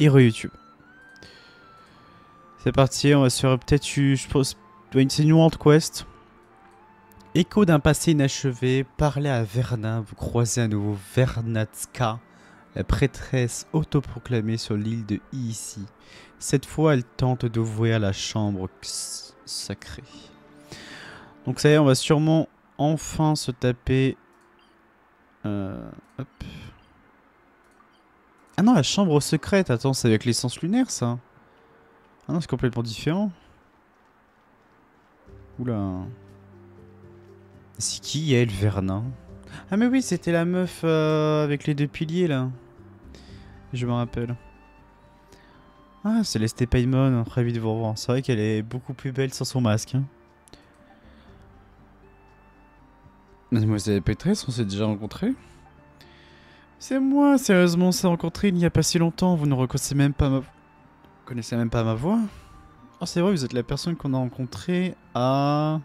Hero YouTube. C'est parti, on va se faire peut-être, je pense, c'est une World Quest. Écho d'un passé inachevé, parlez à Verna, vous croisez à nouveau Vernatska, la prêtresse autoproclamée sur l'île de Ici. Cette fois, elle tente d'ouvrir la chambre sacrée. Donc ça y est, on va sûrement enfin se taper... hop. Ah non, la chambre secrète, attends, c'est avec l'essence lunaire ça. Ah non, c'est complètement différent. Oula. C'est qui elle, Verna? Ah mais oui, c'était la meuf avec les deux piliers là. Je me rappelle. Ah, Céleste Paimon, très vite de vous revoir. C'est vrai qu'elle est beaucoup plus belle sans son masque. Hein. Mademoiselle Pétresse, on s'est déjà rencontrés? C'est moi, sérieusement, on s'est rencontrés il n'y a pas si longtemps. Vous ne reconnaissez même pas ma voix? Oh, c'est vrai, vous êtes la personne qu'on a rencontrée à...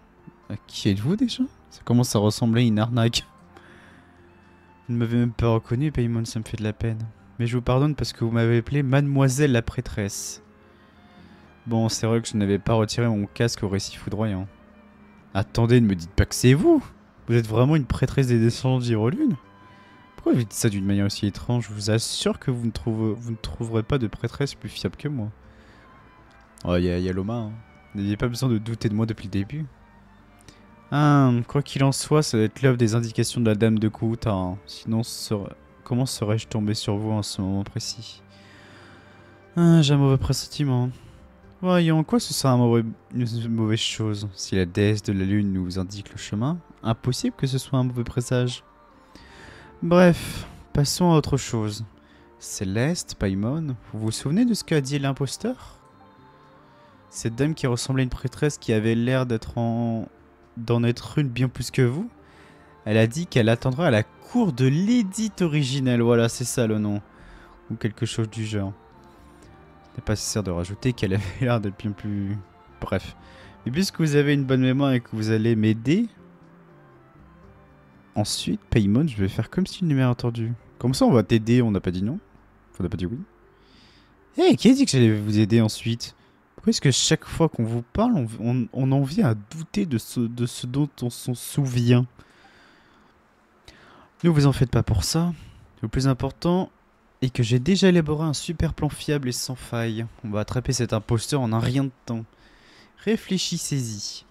Qui êtes-vous déjà? Ça commence à ressembler à une arnaque. Vous ne m'avez même pas reconnu, Paimon, ça me fait de la peine. Mais je vous pardonne parce que vous m'avez appelé Mademoiselle la prêtresse. Bon, c'est vrai que je n'avais pas retiré mon casque au récit foudroyant. Attendez, ne me dites pas que c'est vous! Vous êtes vraiment une prêtresse des descendants d'Hyrolune? Pourquoi vous dites ça d'une manière aussi étrange? Je vous assure que vous ne trouverez pas de prêtresse plus fiable que moi. Oh, y a Loma, hein. Vous n'aviez pas besoin de douter de moi depuis le début. Ah, quoi qu'il en soit, ça doit être l'œuvre des indications de la dame de Kouta. Hein. Sinon, comment serais-je tombé sur vous en ce moment précis? Ah, j'ai un mauvais pressentiment. Voyons, quoi ce sera une mauvaise chose? Si la déesse de la lune nous indique le chemin, impossible que ce soit un mauvais présage. Bref, passons à autre chose. Céleste, Paimon, vous vous souvenez de ce qu'a dit l'imposteur? Cette dame qui ressemblait à une prêtresse qui avait l'air d'en être une bien plus que vous. Elle a dit qu'elle attendra à la cour de l'édite originelle, voilà, c'est ça le nom. Ou quelque chose du genre. Ce n'est pas nécessaire de rajouter qu'elle avait l'air d'être bien plus... Bref. Mais puisque vous avez une bonne mémoire et que vous allez m'aider... Ensuite, Paimon, je vais faire comme si tu ne m'avais entendu. Comme ça, on va t'aider, on n'a pas dit non. On n'a pas dit oui. Hé, qui a dit que j'allais vous aider ensuite? Pourquoi est-ce que chaque fois qu'on vous parle, on en vient à douter de ce dont on s'en souvient? Ne vous en faites pas pour ça. Le plus important est que j'ai déjà élaboré un super plan fiable et sans faille. On va attraper cet imposteur en un rien de temps. Réfléchissez-y.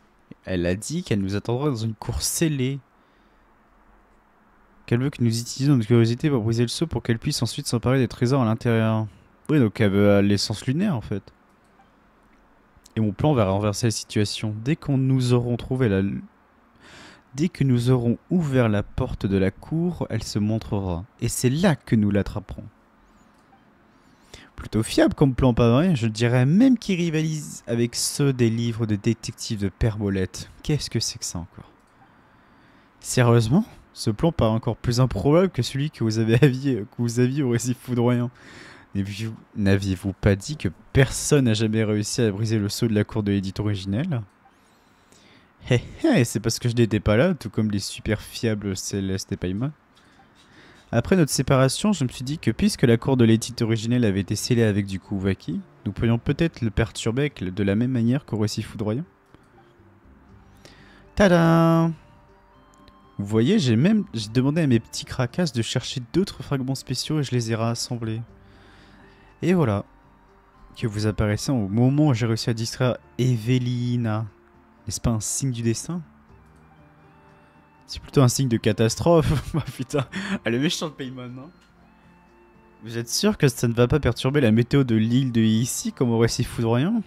Elle a dit qu'elle nous attendra dans une cour scellée. Qu'elle veut que nous utilisions notre curiosité pour briser le sceau pour qu'elle puisse ensuite s'emparer des trésors à l'intérieur. Oui, donc elle veut l'essence lunaire en fait. Et mon plan va renverser la situation. Dès que nous aurons ouvert la porte de la cour, elle se montrera. Et c'est là que nous l'attraperons. Plutôt fiable comme plan, pas vrai? Je dirais même qu'il rivalise avec ceux des livres de détectives de Père Molette. Qu'est-ce que c'est que ça encore? Sérieusement? Ce plan paraît encore plus improbable que celui que vous aviez au récit foudroyant. N'aviez-vous pas dit que personne n'a jamais réussi à briser le sceau de la cour de l'édite originelle? Hé hé, c'est parce que je n'étais pas là, tout comme les super fiables Céleste et Paimon. Après notre séparation, je me suis dit que puisque la cour de l'édite originelle avait été scellée avec du Kouvaki, nous pourrions peut-être le perturber de la même manière qu'au récit foudroyant. Tada! Vous voyez, j'ai demandé à mes petits cracasses de chercher d'autres fragments spéciaux et je les ai rassemblés. Et voilà, que vous apparaissez au moment où j'ai réussi à distraire Evelina. N'est-ce pas un signe du destin? C'est plutôt un signe de catastrophe. Bah putain, elle est méchante Paimon, non? Vous êtes sûr que ça ne va pas perturber la météo de l'île de ici comme au récit foudroyant?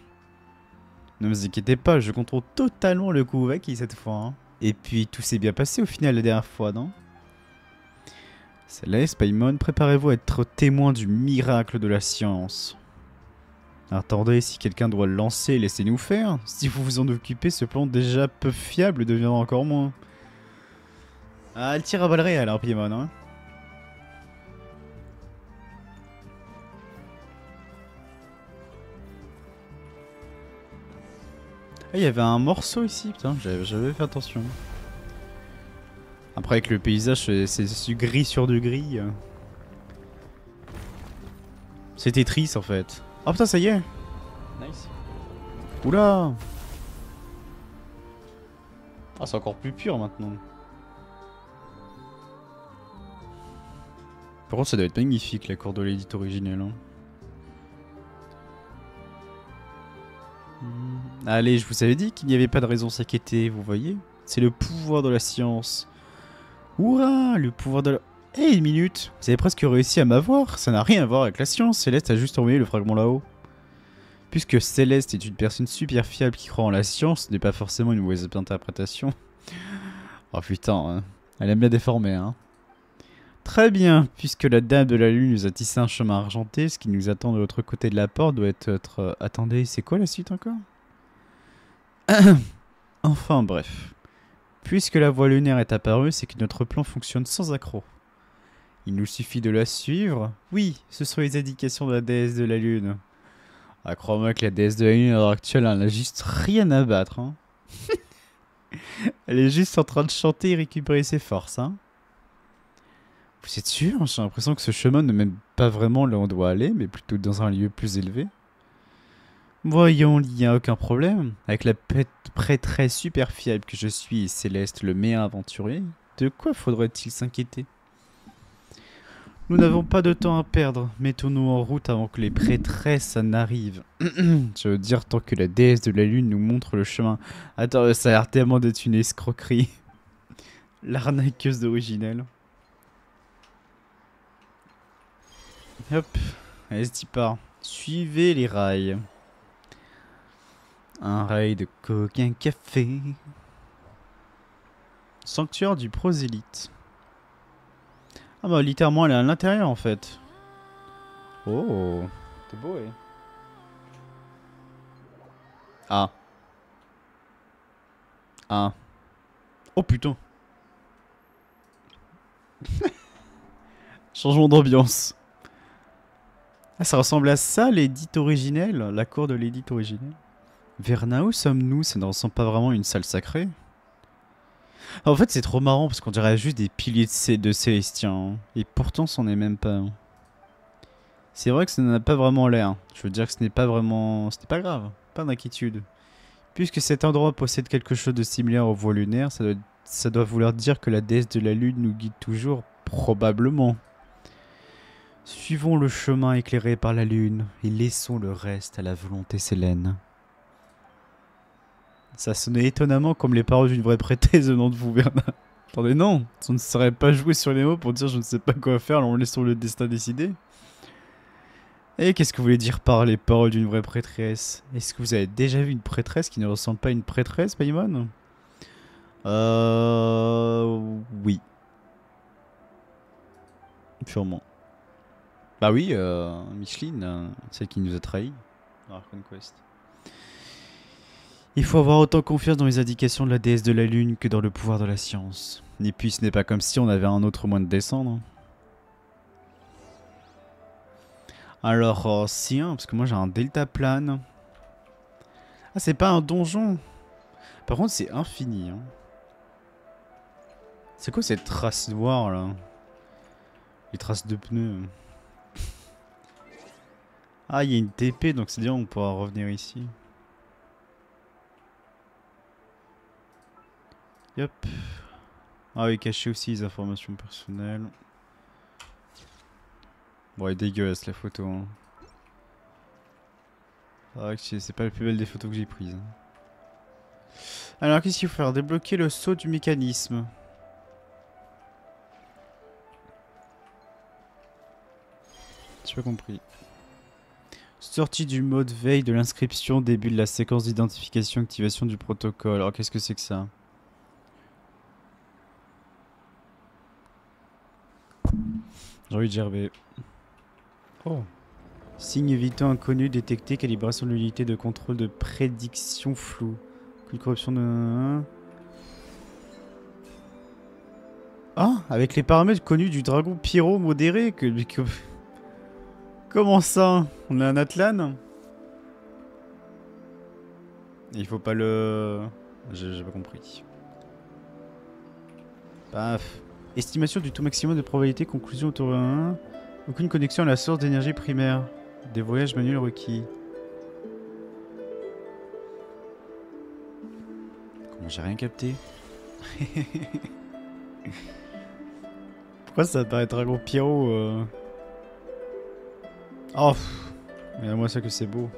Ne vous inquiétez pas, je contrôle totalement le Kouvaki cette fois. Hein. Et puis tout s'est bien passé au final la dernière fois, non? Céleste, Paimon, préparez-vous à être témoin du miracle de la science. Attendez, si quelqu'un doit le lancer, laissez-nous faire. Si vous vous en occupez, ce plan déjà peu fiable deviendra encore moins. Ah, elle tire à balles réelles, alors Paimon, hein. Ah, il y avait un morceau ici, putain, j'avais fait attention. Après, avec le paysage, c'est du gris sur du gris. C'était triste en fait. Oh putain, ça y est. Nice. Oula. Ah, c'est encore plus pur maintenant. Par contre, ça doit être magnifique la cour de l'édite originelle. Hein. Allez, je vous avais dit qu'il n'y avait pas de raison de s'inquiéter, vous voyez. C'est le pouvoir de la science. Hurrah, le pouvoir de la... Hé, une minute. Vous avez presque réussi à m'avoir. Ça n'a rien à voir avec la science. Céleste a juste envoyé le fragment là-haut. Puisque Céleste est une personne super fiable qui croit en la science, ce n'est pas forcément une mauvaise interprétation. Oh putain, hein. Elle aime bien déformer, hein. Très bien, puisque la dame de la lune nous a tissé un chemin argenté, ce qui nous attend de l'autre côté de la porte doit être... Attendez, c'est quoi la suite encore? Enfin bref. Puisque la voie lunaire est apparue, c'est que notre plan fonctionne sans accroc. Il nous suffit de la suivre. Oui, ce sont les indications de la déesse de la lune. Ah, crois-moi que la déesse de la lune à l'heure actuelle, elle n'a juste rien à battre. Hein. Elle est juste en train de chanter et récupérer ses forces. Hein. Vous êtes sûr? J'ai l'impression que ce chemin ne mène pas vraiment là où on doit aller, mais plutôt dans un lieu plus élevé. Voyons, il n'y a aucun problème. Avec la prêtresse super fiable que je suis et Céleste, le meilleur aventurier, de quoi faudrait-il s'inquiéter? Nous n'avons pas de temps à perdre. Mettons-nous en route avant que les prêtresses n'arrivent. Je veux dire, tant que la déesse de la lune nous montre le chemin. Attends, ça a l'air tellement d'être une escroquerie. L'arnaqueuse d'originelle. Hop, allez, c'est part. Suivez les rails. Un rail de coquin café. Sanctuaire du prosélyte. Ah bah littéralement elle est à l'intérieur en fait. Oh, c'est beau eh. Ah. Ah. Oh putain. Changement d'ambiance. Ah, ça ressemble à ça l'édite originelle, la cour de l'édite originelle. Verna, où sommes-nous? Ça ne ressemble pas vraiment à une salle sacrée. En fait, c'est trop marrant parce qu'on dirait juste des piliers de Célestiens. Hein. Et pourtant, c'en est même pas. Hein. C'est vrai que ça n'a pas vraiment l'air. Je veux dire que ce n'est pas vraiment... Ce n'est pas grave. Pas d'inquiétude. Puisque cet endroit possède quelque chose de similaire aux voies lunaires, ça doit vouloir dire que la déesse de la lune nous guide toujours. Probablement. Suivons le chemin éclairé par la lune et laissons le reste à la volonté Célène. Ça sonnait étonnamment comme les paroles d'une vraie prêtresse venant de vous, Verna. Attendez, non, on ne saurait pas jouer sur les mots pour dire je ne sais pas quoi faire en laissant le destin décider. Et qu'est-ce que vous voulez dire par les paroles d'une vraie prêtresse? Est-ce que vous avez déjà vu une prêtresse qui ne ressemble pas à une prêtresse, Paimon? Oui. Sûrement. Bah oui, Micheline, celle qui nous a trahis dans Arcane Quest. Il faut avoir autant confiance dans les indications de la déesse de la lune que dans le pouvoir de la science. Et puis ce n'est pas comme si on avait un autre moyen de descendre. Alors, si, hein, parce que moi j'ai un deltaplane. Ah, c'est pas un donjon. Par contre, c'est infini. Hein. C'est quoi cette trace noire là? Les traces de pneus. Ah, il y a une TP, donc c'est-à-dire on pourra revenir ici. Yep. Ah oui, cacher aussi les informations personnelles. Bon, elle est dégueulasse la photo. Hein. Ah, c'est pas la plus belle des photos que j'ai prises. Alors, qu'est-ce qu'il faut faire? Débloquer le saut du mécanisme. J'ai pas compris. Sortie du mode veille de l'inscription, début de la séquence d'identification, activation du protocole. Alors, qu'est-ce que c'est que ça? J'ai envie de gerber. Oh. Signe vitaux inconnu détecté, calibration de l'unité de contrôle de prédiction floue. Une corruption de... Ah, avec les paramètres connus du dragon pyro modéré que... Comment ça? On a un Atlan? Il faut pas le... J'ai pas compris. Paf. Estimation du taux maximum de probabilité, conclusion autour de 1. Aucune connexion à la source d'énergie primaire. Des voyages manuels requis. Comment j'ai rien capté? Pourquoi ça paraît Dragon Pyro Oh, mais à moi ça que c'est beau.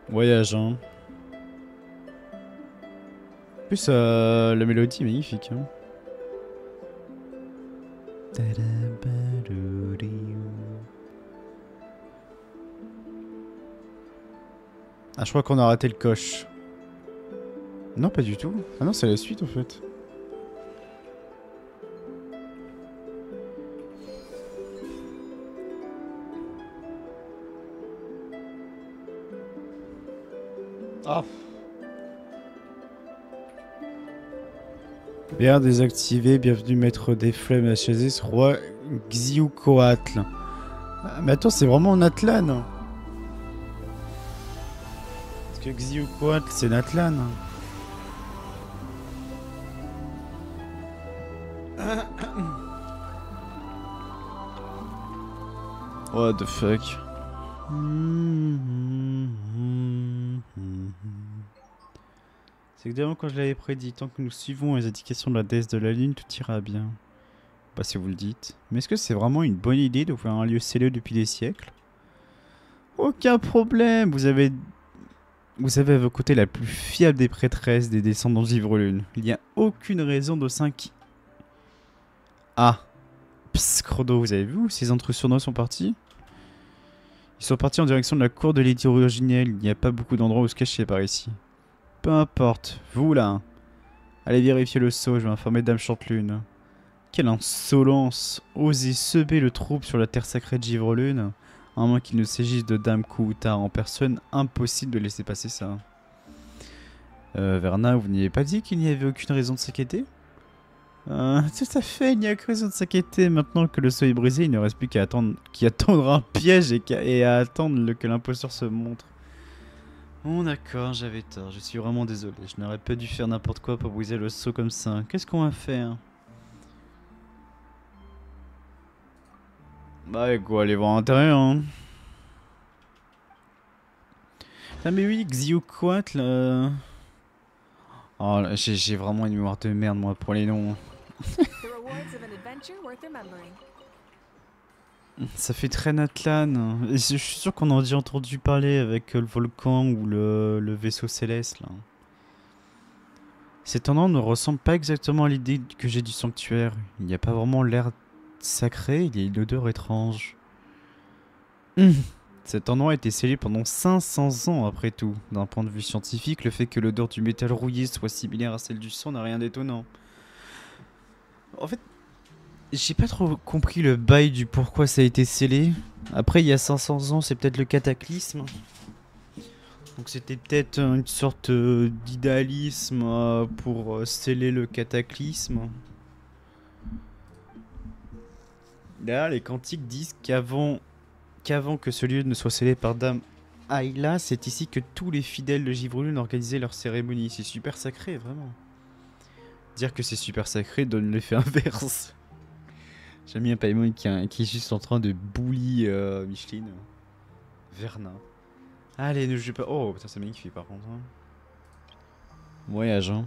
Voyage, hein. En plus, la mélodie est magnifique, hein. Ah, je crois qu'on a raté le coche. Non, pas du tout. Ah non, c'est la suite en fait. Ah. Bien désactivé, bienvenue maître des flemmes HSS, roi Xiucoatl. Ah, mais attends, c'est vraiment en Atlan. Parce que Xiucoatl, c'est Natlan. What the fuck. C'est exactement quand je l'avais prédit. Tant que nous suivons les indications de la déesse de la lune, tout ira bien. Pas si vous le dites. Mais est-ce que c'est vraiment une bonne idée d'ouvrir un lieu scellé depuis des siècles? Aucun problème. Vous avez à vos côtés la plus fiable des prêtresses des descendants d'Ivre-Lune. Il n'y a aucune raison de s'inquiéter. Ah. Psst, Crodo, vous avez vu où ces intrus sournois sont partis? Ils sont partis en direction de la cour de l'édit originelle. Il n'y a pas beaucoup d'endroits où se cacher par ici. Peu importe. Vous là. Allez vérifier le sceau, je vais informer Dame Chantelune. Quelle insolence! Oser semer le trouble sur la terre sacrée de Givre-Lune. À moins qu'il ne s'agisse de Dame Koutar en personne, impossible de laisser passer ça. Verna, vous n'avez pas dit qu'il n'y avait aucune raison de s'inquiéter? Tout à fait, il n'y a aucune raison de s'inquiéter. Maintenant que le sceau est brisé, il ne reste plus qu'à attendre un piège et à attendre que l'imposteur se montre. Bon d'accord, j'avais tort, je suis vraiment désolé. Je n'aurais pas dû faire n'importe quoi pour briser le sceau comme ça. Qu'est-ce qu'on va faire? Bah quoi, aller voir l'intérieur, hein. Ah mais oui, Xiucoatl, Oh, j'ai vraiment une mémoire de merde, moi, pour les noms. Ça fait très Natlan. Et je suis sûr qu'on en a déjà entendu parler avec le volcan ou le vaisseau céleste, là. Cet endroit ne ressemble pas exactement à l'idée que j'ai du sanctuaire. Il n'y a pas vraiment l'air sacré, il y a une odeur étrange. Cet endroit a été scellé pendant 500 ans après tout. D'un point de vue scientifique, le fait que l'odeur du métal rouillé soit similaire à celle du sang n'a rien d'étonnant. En fait, j'ai pas trop compris le bail du pourquoi ça a été scellé. Après, il y a 500 ans, c'est peut-être le cataclysme. Donc c'était peut-être une sorte d'idéalisme pour sceller le cataclysme. Là, les cantiques disent qu'avant que ce lieu ne soit scellé par Dame Ayla, c'est ici que tous les fidèles de Givre-Lune organisaient leur cérémonie. C'est super sacré, vraiment. Dire que c'est super sacré donne l'effet inverse. J'aime bien Paimon qui est juste en train de bully Micheline. Verna. Allez, ne joue pas. Oh, putain, c'est magnifique par contre. Hein. Voyage, hein.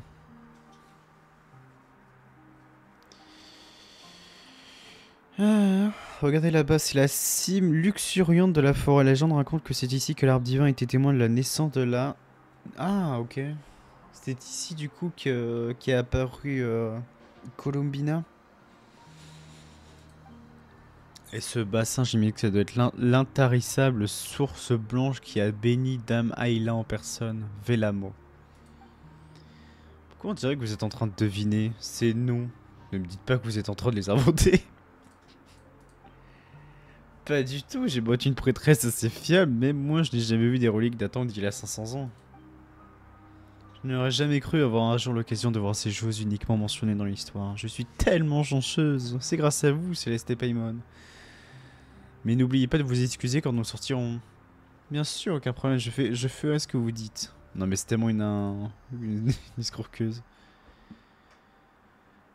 Regardez là-bas, c'est la cime luxuriante de la forêt. La légende raconte que c'est ici que l'arbre divin était témoin de la naissance de la... Ah, ok. C'était ici du coup qu'est apparu Columbina. Et ce bassin, j'imagine que ça doit être l'intarissable source blanche qui a béni Dame Ayla en personne, Vélamo. Pourquoi on dirait que vous êtes en train de deviner? C'est non. Ne me dites pas que vous êtes en train de les inventer. Pas du tout, j'ai beau être une prêtresse assez fiable, même moi je n'ai jamais vu des reliques datant d'il y a 500 ans. Je n'aurais jamais cru avoir un jour l'occasion de voir ces choses uniquement mentionnées dans l'histoire. Je suis tellement chanceuse, c'est grâce à vous, Céleste et Paimon. Mais n'oubliez pas de vous excuser quand nous sortirons. Bien sûr, aucun problème, je ferai ce que vous dites. Non mais c'est tellement une escroqueuse.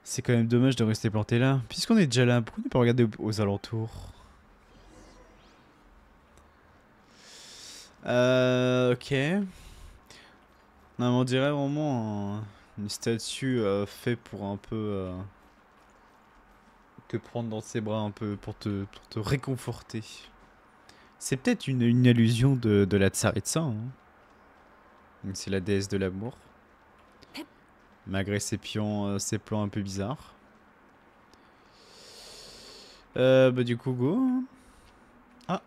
C'est quand même dommage de rester planté là. Puisqu'on est déjà là, pourquoi ne pas regarder aux alentours? Ok. Non, mais on dirait vraiment une statue faite pour un peu te prendre dans ses bras un peu pour te réconforter. C'est peut-être une allusion de la Tsaritsa, hein. C'est la déesse de l'amour. Malgré ses plans un peu bizarres. Bah du coup, go, hein. Ah,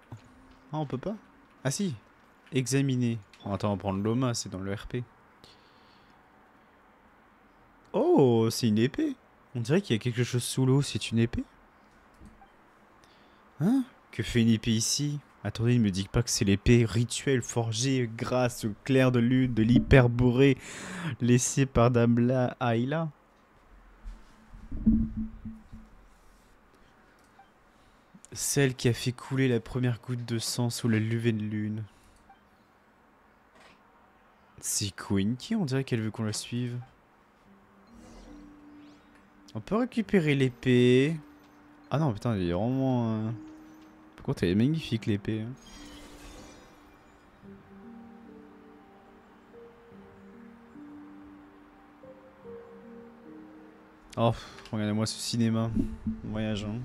ah, on peut pas. Ah si, examiner. Oh, attends, on va prendre l'Oma, c'est dans le RP. Oh, c'est une épée. On dirait qu'il y a quelque chose sous l'eau, c'est une épée. Hein? Que fait une épée ici? Attendez, ne me dites pas que c'est l'épée rituelle forgée grâce au clair de lune de l'hyperborée laissée par Dame Ayla. Celle qui a fait couler la première goutte de sang sous la levée de lune. C'est Queen qui on dirait qu'elle veut qu'on la suive. On peut récupérer l'épée. Ah non, putain, il est vraiment... Par contre, elle est magnifique l'épée, hein. Oh, regardez-moi ce cinéma. Voyage, hein.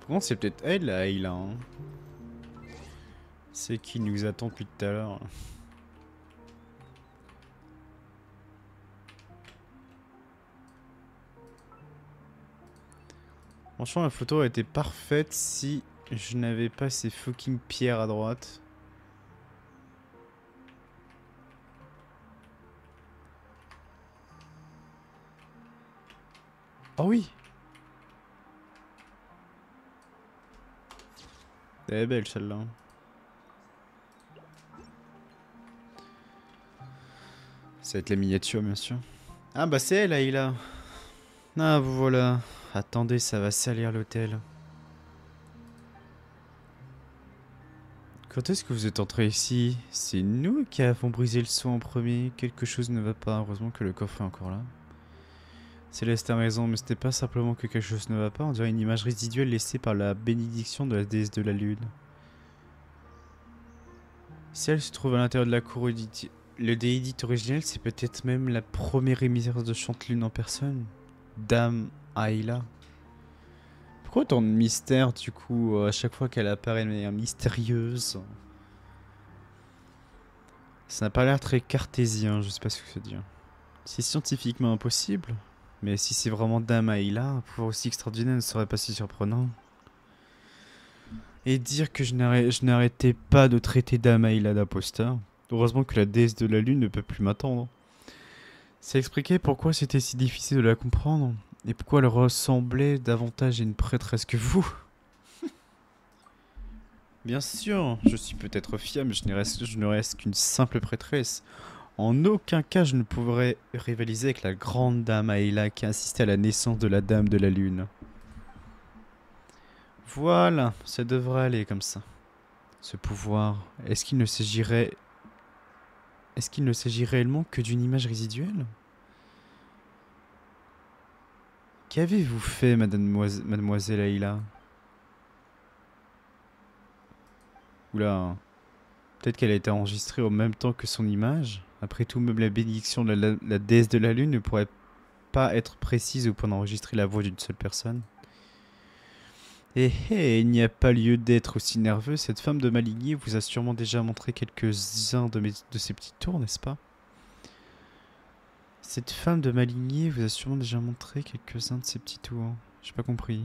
Par contre, c'est peut-être elle, là, Ayla, hein. C'est qui nous attend depuis tout à l'heure. Franchement, la photo a été parfaite si je n'avais pas ces fucking pierres à droite. Oh oui! Elle est belle celle-là. Ça va être la miniature, bien sûr. Ah bah c'est elle, Ayla. Ah, vous voilà. Attendez, ça va salir l'hôtel. Quand est-ce que vous êtes entré ici? C'est nous qui avons brisé le son en premier. Quelque chose ne va pas. Heureusement que le coffre est encore là. Céleste a raison, mais c'était pas simplement que quelque chose ne va pas. On dirait une image résiduelle laissée par la bénédiction de la déesse de la lune. Si elle se trouve à l'intérieur de la cour le déidite originel, c'est peut-être même la première émissaire de Chantelune en personne. Dame Ayla. Pourquoi autant de mystère du coup à chaque fois qu'elle apparaît de manière mystérieuse? Ça n'a pas l'air très cartésien, je sais pas ce que ça veut dire. C'est scientifiquement impossible, mais si c'est vraiment Dame Ayla, un pouvoir aussi extraordinaire ne serait pas si surprenant. Et dire que je n'arrêtais pas de traiter Dame Ayla d'imposteur. Heureusement que la déesse de la lune ne peut plus m'attendre. Ça expliquait pourquoi c'était si difficile de la comprendre, et pourquoi elle ressemblait davantage à une prêtresse que vous. Bien sûr, je suis peut-être fiable, mais je ne reste qu'une simple prêtresse. En aucun cas je ne pourrais rivaliser avec la grande dame Ayla qui a assisté à la naissance de la dame de la lune. Voilà, ça devrait aller comme ça. Ce pouvoir, est-ce qu'il ne s'agirait réellement que d'une image résiduelle? Qu'avez-vous fait, mademoiselle Ayla? Oula, peut-être qu'elle a été enregistrée en même temps que son image. Après tout, même la bénédiction de la déesse de la lune ne pourrait pas être précise au point d'enregistrer la voix d'une seule personne. Il n'y a pas lieu d'être aussi nerveux. Cette femme de Maligny vous a sûrement déjà montré quelques-uns de ses petits tours, n'est-ce pas? Cette femme de Maligny vous a sûrement déjà montré quelques-uns de ses petits tours. J'ai pas compris.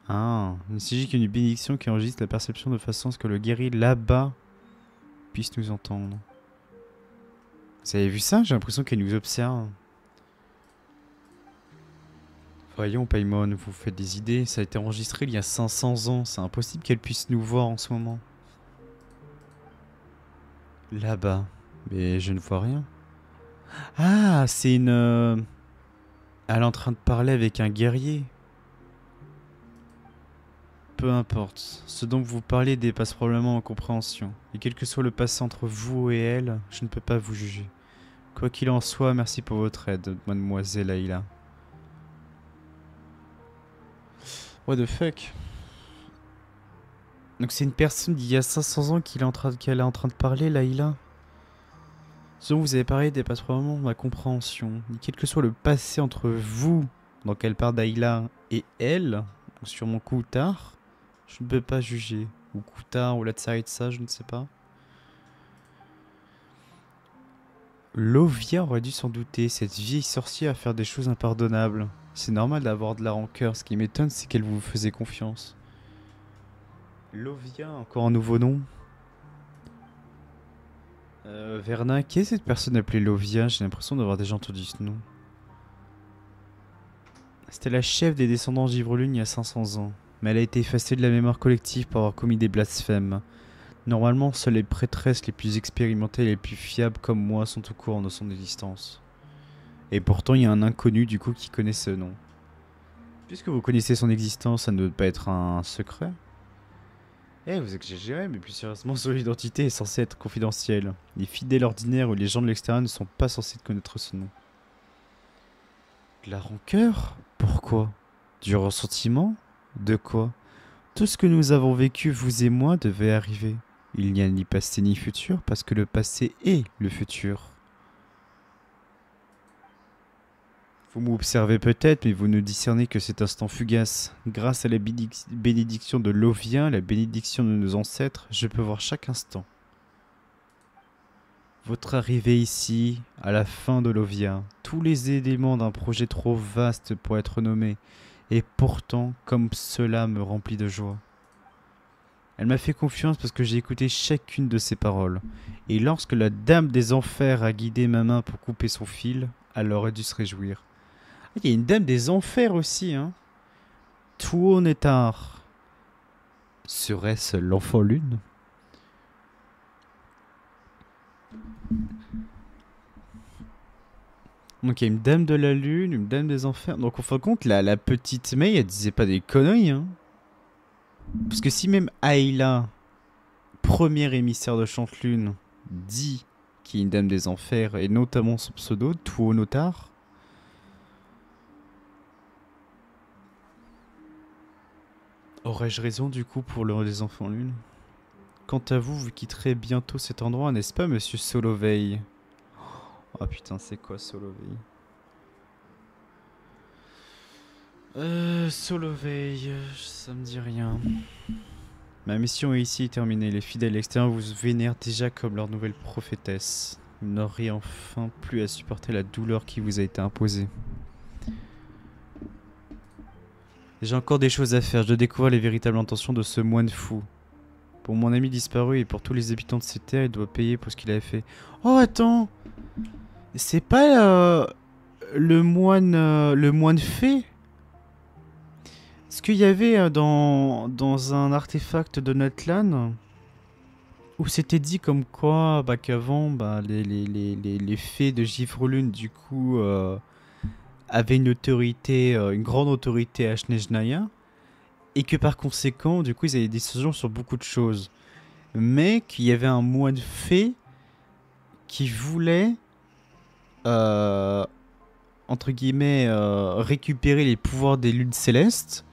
Ah, il ne s'agit qu'une bénédiction qui enregistre la perception de façon à ce que le guerrier là-bas puisse nous entendre. Vous avez vu ça? J'ai l'impression qu'elle nous observe. Voyons, Paimon, vous faites des idées. Ça a été enregistré il y a 500 ans. C'est impossible qu'elle puisse nous voir en ce moment. Là-bas. Mais je ne vois rien. Ah, c'est une... Elle est en train de parler avec un guerrier. peu importe. Ce dont vous parlez dépasse probablement ma compréhension. Et quel que soit le passé entre vous et elle, je ne peux pas vous juger. Quoi qu'il en soit, merci pour votre aide, mademoiselle Ayla. What the fuck? Donc c'est une personne d'il y a 500 ans qu'elle est en train de parler, Layla. Ce dont vous avez parlé dépasse probablement ma compréhension. Et quel que soit le passé entre vous, donc elle parle d'Ayla, et elle, sûrement Koutard, je ne peux pas juger. Ou Koutard, ou la Tsaritsa, je ne sais pas. Lovia aurait dû s'en douter, cette vieille sorcière à faire des choses impardonnables. C'est normal d'avoir de la rancœur, ce qui m'étonne c'est qu'elle vous faisait confiance. Lovia, encore un nouveau nom. Verna, qui est cette personne appelée Lovia? J'ai l'impression d'avoir déjà entendu ce nom. C'était la chef des descendants Givrelune il y a 500 ans, mais elle a été effacée de la mémoire collective pour avoir commis des blasphèmes. Normalement, seules les prêtresses les plus expérimentées et les plus fiables comme moi sont au courant de son existence. Et pourtant, il y a un inconnu du coup qui connaît ce nom. Puisque vous connaissez son existence, ça ne doit pas être un secret. Eh, vous exagérez, mais plus sérieusement, son identité est censée être confidentielle. Les fidèles ordinaires ou les gens de l'extérieur ne sont pas censés connaître ce nom. De la rancœur? Pourquoi? Du ressentiment? De quoi? Tout ce que nous avons vécu, vous et moi, devait arriver. Il n'y a ni passé ni futur, parce que le passé est le futur. Vous m'observez peut-être, mais vous ne discernez que cet instant fugace. Grâce à la bénédiction de Lovia, la bénédiction de nos ancêtres, je peux voir chaque instant. Votre arrivée ici, à la fin de Lovia, tous les éléments d'un projet trop vaste pour être nommé, et pourtant, comme cela me remplit de joie. Elle m'a fait confiance parce que j'ai écouté chacune de ses paroles. Et lorsque la dame des enfers a guidé ma main pour couper son fil, elle aurait dû se réjouir. Ah, il y a une dame des enfers aussi, hein. Tuonetar. Serait-ce l'enfant lune? Donc il y a une dame de la lune, une dame des enfers. Donc en fin de compte, la petite May, elle disait pas des conneries, hein. Parce que si même Ayla, premier émissaire de Chantelune, dit qu'il y a une dame des enfers, et notamment son pseudo, Tuonotar. Aurais-je raison du coup pour l'heure des enfants lune? Quant à vous, vous quitterez bientôt cet endroit, n'est-ce pas, monsieur Solovey? Oh putain, c'est quoi Solovey? Solovey, ça me dit rien. Ma mission est ici terminée. Les fidèles extérieurs vous vénèrent déjà comme leur nouvelle prophétesse. Vous n'aurez enfin plus à supporter la douleur qui vous a été imposée. J'ai encore des choses à faire. Je dois découvrir les véritables intentions de ce moine fou. Pour mon ami disparu et pour tous les habitants de cette terre, il doit payer pour ce qu'il avait fait. Oh, attends! C'est pas le moine fée? Est-ce qu'il y avait dans un artefact de Natlan où c'était dit comme quoi bah, qu'avant bah, les fées de Givrelune du coup avaient une autorité, une grande autorité à Snezhnaya et que par conséquent du coup ils avaient des décisions sur beaucoup de choses, mais qu'il y avait un moine fée qui voulait entre guillemets récupérer les pouvoirs des lunes célestes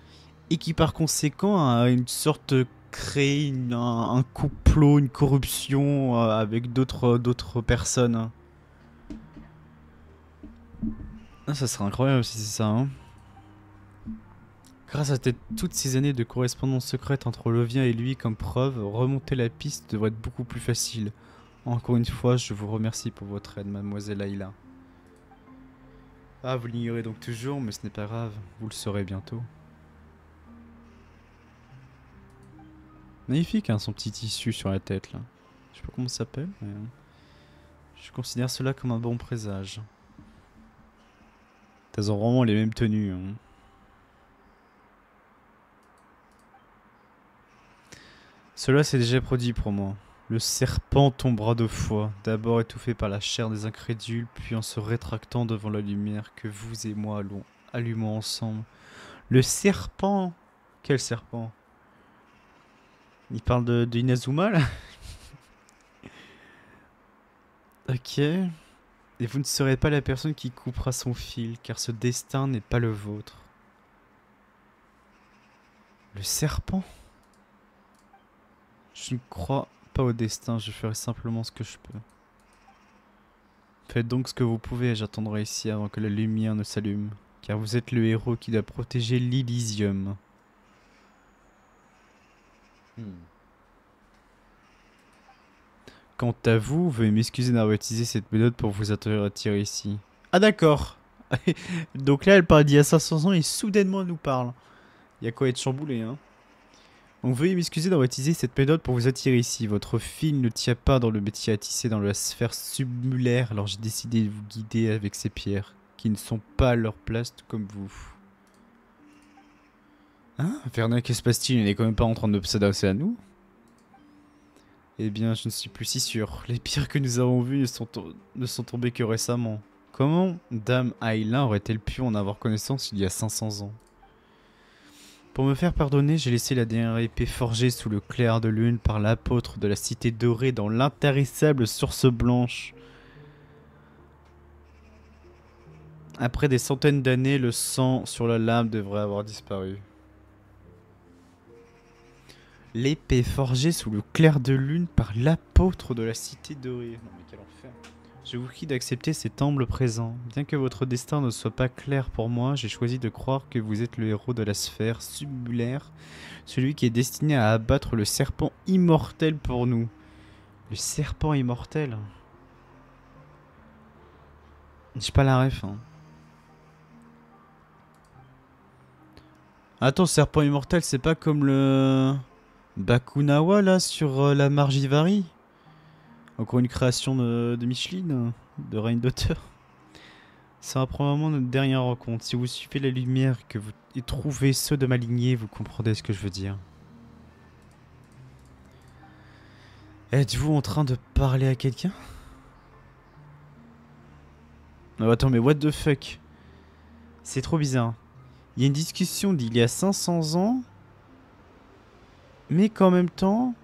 et qui par conséquent a une sorte créé un complot, une corruption avec d'autres personnes. Ah, ça serait incroyable si c'est ça, hein. Grâce à toutes ces années de correspondance secrète entre Lovia et lui comme preuve, remonter la piste devrait être beaucoup plus facile. Encore une fois, je vous remercie pour votre aide, mademoiselle Ayla. Ah, vous l'ignorez donc toujours, mais ce n'est pas grave, vous le saurez bientôt. Magnifique, hein, son petit tissu sur la tête, là. Je sais pas comment ça s'appelle, mais... je considère cela comme un bon présage. Elles ont vraiment les mêmes tenues, hein. Cela s'est déjà produit pour moi. Le serpent tombera 2 fois, d'abord étouffé par la chair des incrédules, puis en se rétractant devant la lumière que vous et moi allumons ensemble. Le serpent! Quel serpent? Il parle de Inazuma là. Ok. Et vous ne serez pas la personne qui coupera son fil, car ce destin n'est pas le vôtre. Le serpent? Je ne crois pas au destin, je ferai simplement ce que je peux. Faites donc ce que vous pouvez, j'attendrai ici avant que la lumière ne s'allume, car vous êtes le héros qui doit protéger l'Elysium. Quant à vous, veuillez m'excuser d'avoir utilisé cette méthode pour vous attirer ici. Ah d'accord. Donc là, elle parle d'il y a 500 ans et soudainement elle nous parle. Il y a quoi être chamboulé, hein. Donc veuillez m'excuser d'avoir utilisé cette méthode pour vous attirer ici. Votre fil ne tient pas dans le métier à tisser dans la sphère submulaire, alors j'ai décidé de vous guider avec ces pierres, qui ne sont pas à leur place tout comme vous. Hein? Vernon, que se passe-t-il? Il n'est quand même pas en train de s'adresser à nous? Eh bien, je ne suis plus si sûr. Les pierres que nous avons vues ne sont tombées que récemment. Comment Dame Ayla aurait-elle pu en avoir connaissance il y a 500 ans? Pour me faire pardonner, j'ai laissé la dernière épée forgée sous le clair de lune par l'apôtre de la cité dorée dans l'intarissable source blanche. Après des centaines d'années, le sang sur la lame devrait avoir disparu. L'épée forgée sous le clair de lune par l'apôtre de la cité dorée. Non mais quel enfer. Je vous prie d'accepter cet humble présent. Bien que votre destin ne soit pas clair pour moi, j'ai choisi de croire que vous êtes le héros de la sphère submulaire, celui qui est destiné à abattre le serpent immortel pour nous. Le serpent immortel? J'ai pas la ref, hein. Attends, serpent immortel, c'est pas comme le Bakunawa là sur la Margivari? Encore une création de Micheline, de Reine d'auteur. Ça sera probablement notre dernière rencontre. Si vous suivez la lumière et que vous trouvez ceux de ma lignée, vous comprendrez ce que je veux dire. Êtes-vous en train de parler à quelqu'un? Oh, attends, mais what the fuck? C'est trop bizarre. Il y a une discussion d'il y a 500 ans, mais qu'en même temps,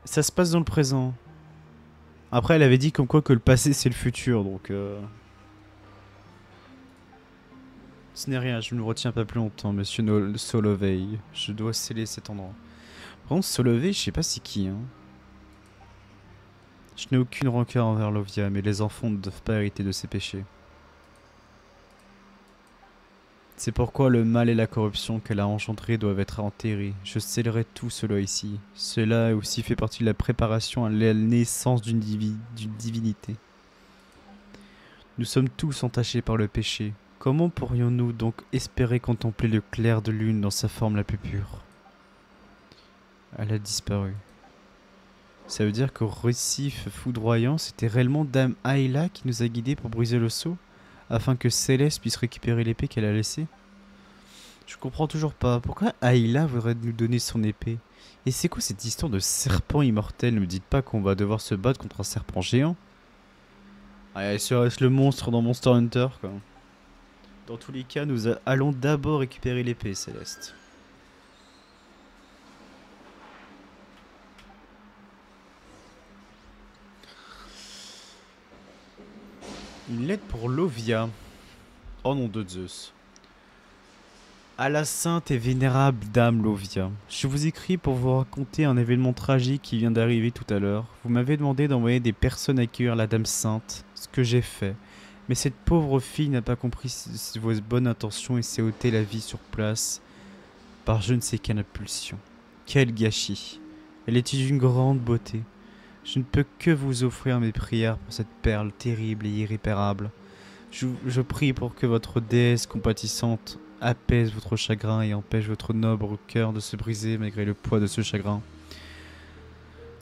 ça se passe dans le présent. Après, elle avait dit comme quoi que le passé c'est le futur, donc ce n'est rien, je ne vous retiens pas plus longtemps, monsieur Solovey. Je dois sceller cet endroit. Par contre, Solovey, je sais pas c'est qui, hein. Je n'ai aucune rancœur envers Lovia, mais les enfants ne doivent pas hériter de ses péchés. C'est pourquoi le mal et la corruption qu'elle a engendrés doivent être enterrés. Je scellerai tout cela ici. Cela aussi fait partie de la préparation à la naissance d'une divinité. Nous sommes tous entachés par le péché. Comment pourrions-nous donc espérer contempler le clair de lune dans sa forme la plus pure? Elle a disparu. Ça veut dire qu'au récif foudroyant, c'était réellement Dame Ayla qui nous a guidés pour briser le sceau, afin que Céleste puisse récupérer l'épée qu'elle a laissée? Je comprends toujours pas. Pourquoi Ayla voudrait nous donner son épée? Et c'est quoi cette histoire de serpent immortel? Ne me dites pas qu'on va devoir se battre contre un serpent géant. Ah, serait-ce le monstre dans Monster Hunter, quoi. Dans tous les cas, nous allons d'abord récupérer l'épée, Céleste. Une lettre pour Lovia. Oh nom de Zeus. À la sainte et vénérable dame Lovia, je vous écris pour vous raconter un événement tragique qui vient d'arriver tout à l'heure. Vous m'avez demandé d'envoyer des personnes accueillir la dame sainte, ce que j'ai fait. Mais cette pauvre fille n'a pas compris vos bonnes intentions et s'est ôté la vie sur place par je ne sais quelle impulsion. Quel gâchis. Elle est d'une grande beauté. Je ne peux que vous offrir mes prières pour cette perle terrible et irréparable. Je prie pour que votre déesse compatissante apaise votre chagrin et empêche votre noble cœur de se briser malgré le poids de ce chagrin.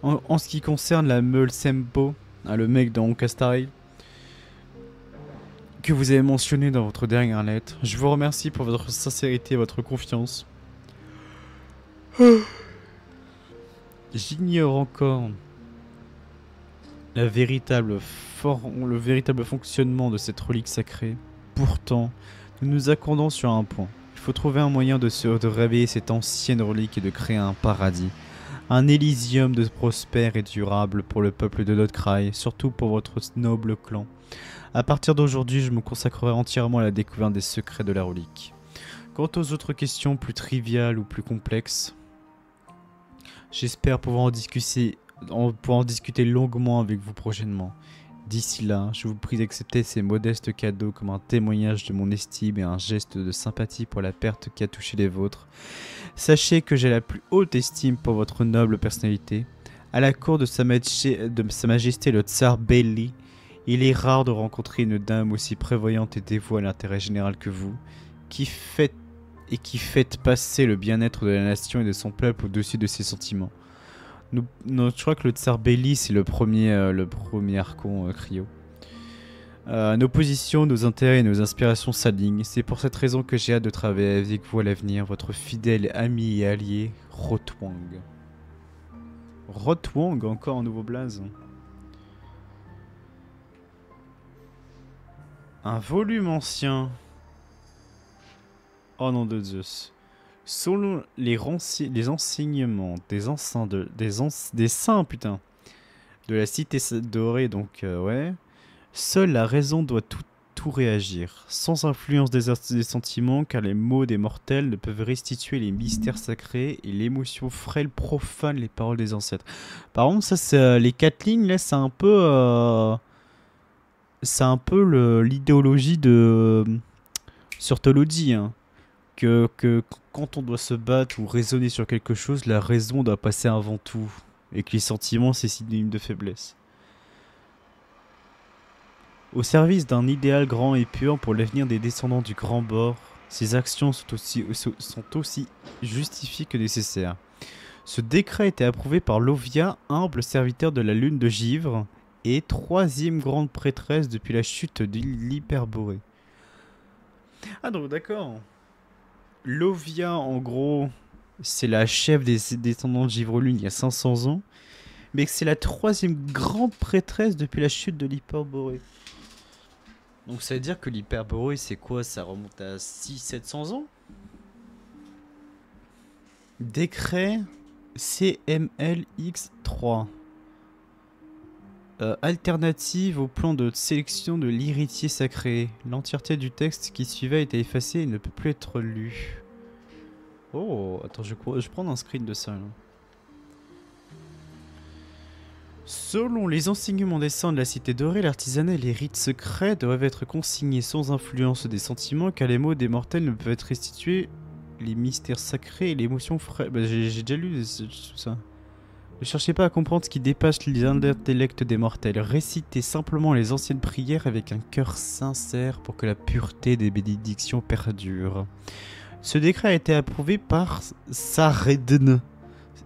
En ce qui concerne la meule Sempo, le mec dans Onkastari, que vous avez mentionné dans votre dernière lettre, je vous remercie pour votre sincérité et votre confiance. J'ignore encore le véritable fonctionnement de cette relique sacrée. Pourtant, nous nous accordons sur un point. Il faut trouver un moyen de réveiller cette ancienne relique et de créer un paradis. Un Elysium de prospère et durable pour le peuple de Lodkraï, surtout pour votre noble clan. À partir d'aujourd'hui, je me consacrerai entièrement à la découverte des secrets de la relique. Quant aux autres questions plus triviales ou plus complexes, j'espère pouvoir en discuter longuement avec vous prochainement. D'ici là, je vous prie d'accepter ces modestes cadeaux comme un témoignage de mon estime et un geste de sympathie pour la perte qui a touché les vôtres. Sachez que j'ai la plus haute estime pour votre noble personnalité. À la cour de Sa Majesté le Tsar Belli, il est rare de rencontrer une dame aussi prévoyante et dévouée à l'intérêt général que vous, qui faites passer le bien-être de la nation et de son peuple au-dessus de ses sentiments. Je crois que le Tsar Belli, c'est le premier archon Cryo. Nos positions, nos intérêts et nos inspirations s'alignent. C'est pour cette raison que j'ai hâte de travailler avec vous à l'avenir. Votre fidèle ami et allié, Rotwang. Rotwang, encore un nouveau blaze. Un volume ancien. Oh nom de Zeus. Selon les enseignements des saints, putain, de la cité dorée, donc ouais, seule la raison doit tout réagir, sans influence des sentiments, car les mots des mortels ne peuvent restituer les mystères sacrés et l'émotion frêle profane les paroles des ancêtres. Par contre, ça, c'est les 4 lignes là, c'est un peu l'idéologie de Surtology, hein. Que quand on doit se battre ou raisonner sur quelque chose, la raison doit passer avant tout. Et que les sentiments, c'est synonyme de faiblesse. Au service d'un idéal grand et pur pour l'avenir des descendants du Grand Bord, ces actions sont aussi justifiées que nécessaires. Ce décret a été approuvé par Lovia, humble serviteur de la lune de Givre, et 3e grande prêtresse depuis la chute de l'Hyperborée. Ah donc d'accord. Lovia, en gros, c'est la chef des descendants de Givre-Lune il y a 500 ans, mais c'est la 3e grande prêtresse depuis la chute de l'Hyperborée. Donc ça veut dire que l'Hyperborée, c'est quoi? Ça remonte à 600-700 ans? Décret CMLX3. Alternative au plan de sélection de l'héritier sacré. L'entièreté du texte qui suivait a été effacée et ne peut plus être lu. Oh, attends, je prends un screen de ça là. Selon les enseignements des saints de la cité dorée, l'artisanat et les rites secrets doivent être consignés sans influence des sentiments, car les mots des mortels ne peuvent être restitués, les mystères sacrés et l'émotion fraîche. Bah, j'ai déjà lu tout ça. Ne cherchez pas à comprendre ce qui dépasse les intellects des mortels. Récitez simplement les anciennes prières avec un cœur sincère pour que la pureté des bénédictions perdure. Ce décret a été approuvé par Saredn,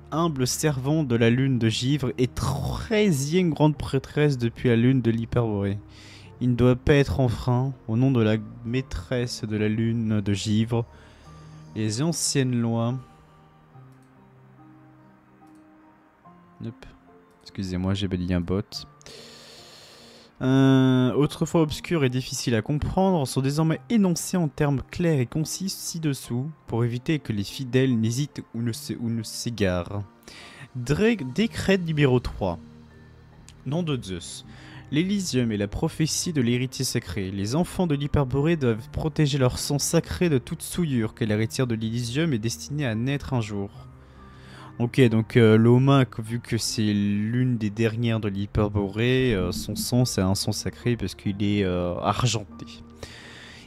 humble servant de la lune de Givre et 13e grande prêtresse depuis la lune de l'Hyperborée. Il ne doit pas être enfreint. Au nom de la maîtresse de la lune de Givre, les anciennes lois... Nope. Excusez-moi, j'ai balayé un bot. Autrefois obscurs et difficiles à comprendre sont désormais énoncés en termes clairs et concis ci-dessous pour éviter que les fidèles n'hésitent ou ne s'égarent. Décret numéro 3. Nom de Zeus. L'Elysium est la prophétie de l'héritier sacré. Les enfants de l'Hyperborée doivent protéger leur sang sacré de toute souillure, car l'héritière de l'Elysium est destinée à naître un jour. Ok, donc Loma, vu que c'est l'une des dernières de l'Hyperborée, son sang c'est un sang sacré parce qu'il est argenté.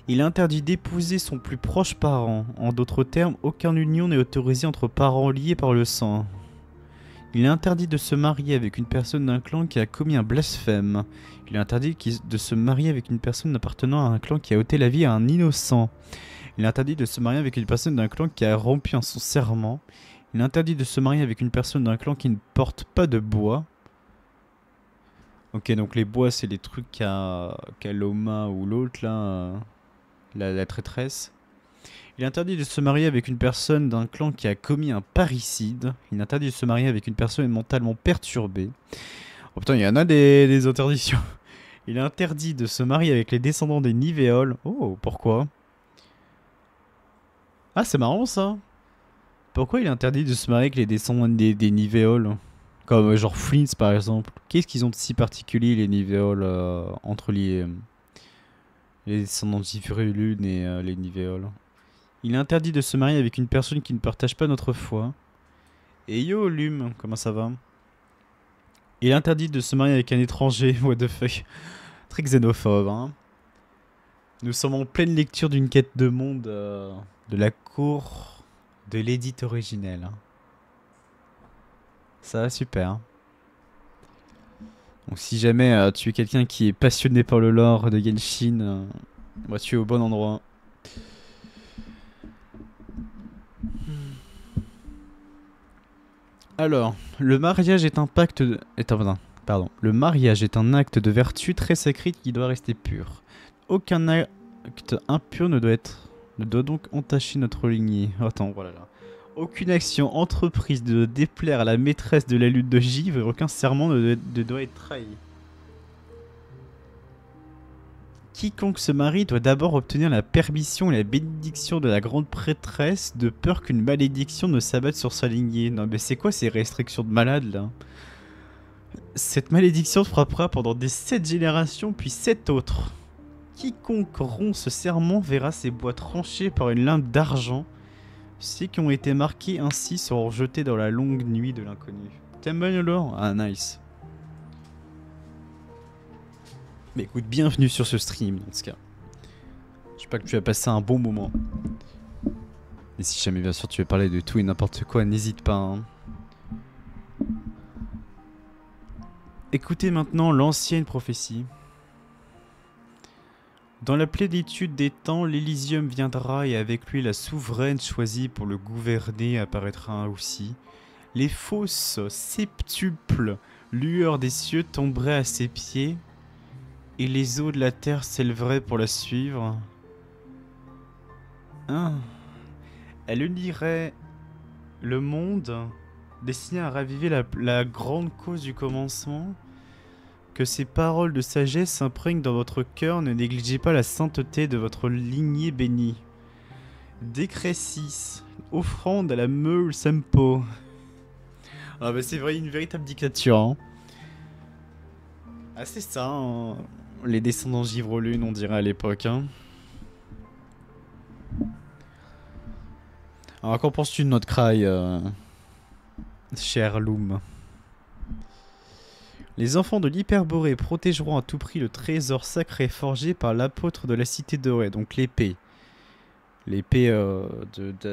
Il est interdit d'épouser son plus proche parent. En d'autres termes, aucune union n'est autorisée entre parents liés par le sang. Il est interdit de se marier avec une personne d'un clan qui a commis un blasphème. Il est interdit de se marier avec une personne appartenant à un clan qui a ôté la vie à un innocent. Il est interdit de se marier avec une personne d'un clan qui a rompu son serment. Il est interdit de se marier avec une personne d'un clan qui ne porte pas de bois. Ok, donc les bois, c'est les trucs qu'a Loma ou l'autre, là, la traîtresse. Il est interdit de se marier avec une personne d'un clan qui a commis un parricide. Il est interdit de se marier avec une personne mentalement perturbée. Oh putain, il y en a des interdictions. Il est interdit de se marier avec les descendants des Nivéoles. Oh, pourquoi? Ah, c'est marrant ça. Pourquoi il est interdit de se marier avec les descendants des Nivéoles? Comme genre Flint's par exemple. Qu'est-ce qu'ils ont de si particulier les Nivéoles entre les descendants d'Ivry-Lune et les Nivéoles? Il est interdit de se marier avec une personne qui ne partage pas notre foi. Et yo Lume, comment ça va? Il est interdit de se marier avec un étranger, what the fuck. Très xénophobe, hein. Nous sommes en pleine lecture d'une quête de monde de la cour de l'édite originelle. Hein. Ça va super. Donc si jamais tu es quelqu'un qui est passionné par le lore de Genshin, bah, tu es au bon endroit. Alors, le mariage est un pacte de... Le mariage est un acte de vertu très sacré qui doit rester pur. Aucun acte impur ne doit donc entacher notre lignée. Attends, voilà là. Aucune action entreprise de déplaire à la maîtresse de la lutte de givre et aucun serment ne doit être trahi. Quiconque se marie doit d'abord obtenir la permission et la bénédiction de la grande prêtresse de peur qu'une malédiction ne s'abatte sur sa lignée. Non mais c'est quoi ces restrictions de malade là? Cette malédiction frappera pendant des 7 générations puis 7 autres. Quiconque rompt ce serment verra ses bois tranchés par une lame d'argent. Ceux qui ont été marqués ainsi seront jetés dans la longue nuit de l'inconnu. T'aimes bien le lore? Ah nice. Mais écoute, bienvenue sur ce stream dans ce cas. J'espère que tu as passé un bon moment. Et si jamais bien sûr tu veux parler de tout et n'importe quoi, n'hésite pas. Hein. Écoutez maintenant l'ancienne prophétie. Dans la plénitude des temps, l'Elysium viendra et avec lui la souveraine choisie pour le gouverner apparaîtra aussi. Les fausses septuples lueurs des cieux tomberaient à ses pieds et les eaux de la terre s'éleveraient pour la suivre. Ah. Elle unirait le monde destiné à raviver la grande cause du commencement. Que ces paroles de sagesse s'imprègnent dans votre cœur, ne négligez pas la sainteté de votre lignée bénie. Décret 6. Offrande à la Meule Sempo. Ah bah c'est vrai, une véritable dictature. Hein. Ah c'est ça, hein. Les descendants Givre-Lune on dirait à l'époque. Hein. Alors qu'en penses-tu de notre cry, cher Loom? Les enfants de l'Hyperborée protégeront à tout prix le trésor sacré forgé par l'apôtre de la cité dorée, donc l'épée. L'épée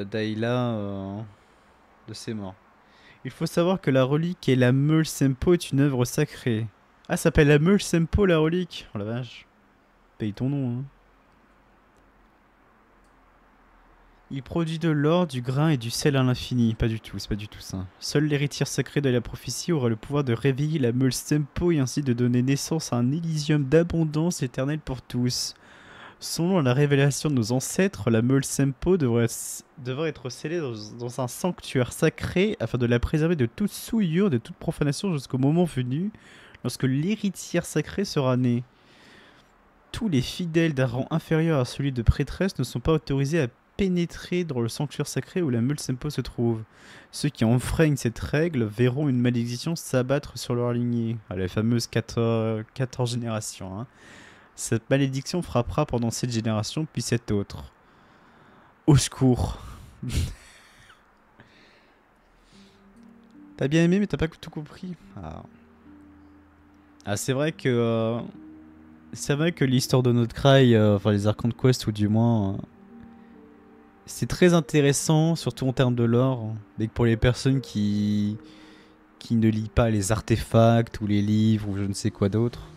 d'Ayla de ses morts. Il faut savoir que la relique et la Meule Sempo est une œuvre sacrée. Ah, ça s'appelle la Meule Sempo la relique. Oh la vache. Paye ton nom, hein. Il produit de l'or, du grain et du sel à l'infini. Pas du tout, c'est pas du tout ça. Seul l'héritière sacrée de la prophétie aura le pouvoir de réveiller la Meule Sempo et ainsi de donner naissance à un Elysium d'abondance éternelle pour tous. Selon la révélation de nos ancêtres, la Meule Sempo devrait être scellée dans un sanctuaire sacré afin de la préserver de toute souillure, de toute profanation jusqu'au moment venu, lorsque l'héritière sacrée sera née. Tous les fidèles d'un rang inférieur à celui de prêtresse ne sont pas autorisés à pénétrer dans le sanctuaire sacré où la Meule Sempo se trouve. Ceux qui enfreignent cette règle verront une malédiction s'abattre sur leur lignée, à la fameuse 14 générations. Hein. Cette malédiction frappera pendant 7 générations, puis 7 autres. Au secours. T'as bien aimé, mais t'as pas tout compris. Ah c'est vrai que... c'est vrai que l'histoire de notre cry, enfin les Archon Quest, ou du moins... c'est très intéressant, surtout en termes de lore. Mais que pour les personnes qui ne lisent pas les artefacts, ou les livres, ou je ne sais quoi d'autre...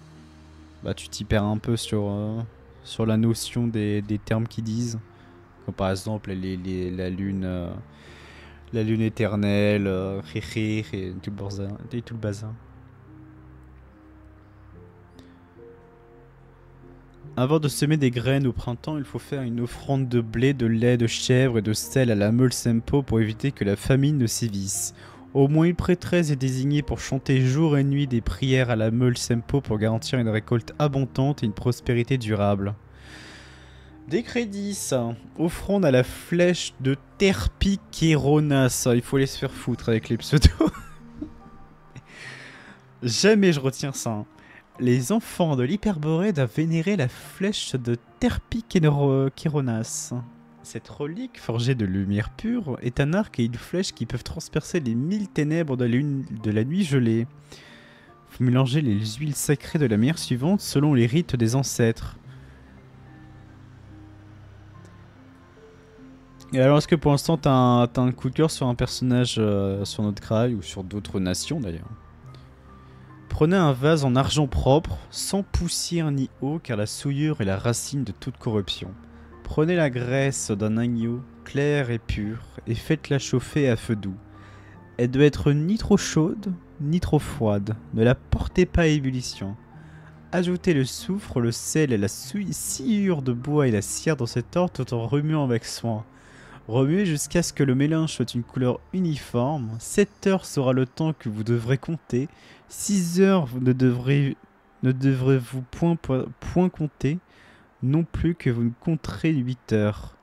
bah tu t'y perds un peu sur la notion des termes qu'ils disent. Comme par exemple la lune éternelle, et tout le bazar. Avant de semer des graines au printemps, il faut faire une offrande de blé, de lait, de chèvre et de sel à la Meule Sempo pour éviter que la famine ne sévisse. Au moins une prêtresse est désignée pour chanter jour et nuit des prières à la Meule Sempo pour garantir une récolte abondante et une prospérité durable. Décret 10. Offrande à la flèche de Terpikeronas. Il faut aller se faire foutre avec les pseudos. Jamais je retiens ça. Hein. Les enfants de l'Hyperborée doivent vénérer la flèche de Terpikeronas. Cette relique, forgée de lumière pure, est un arc et une flèche qui peuvent transpercer les 1000 ténèbres de la nuit gelée. Vous mélangez les huiles sacrées de la manière suivante selon les rites des ancêtres. Et alors, est-ce que pour l'instant, t'as un coup de cœur sur un personnage sur notre graille ou sur d'autres nations d'ailleurs? Prenez un vase en argent propre, sans poussière ni eau, car la souillure est la racine de toute corruption. Prenez la graisse d'un agneau, claire et pure, et faites-la chauffer à feu doux. Elle doit être ni trop chaude, ni trop froide. Ne la portez pas à ébullition. Ajoutez le soufre, le sel et la sciure de bois et la cire dans cette ordre tout en remuant avec soin. Remuez jusqu'à ce que le mélange soit une couleur uniforme. 7 heures sera le temps que vous devrez compter. 6 heures vous ne devrez-vous point compter, non plus que vous ne compterez 8 heures.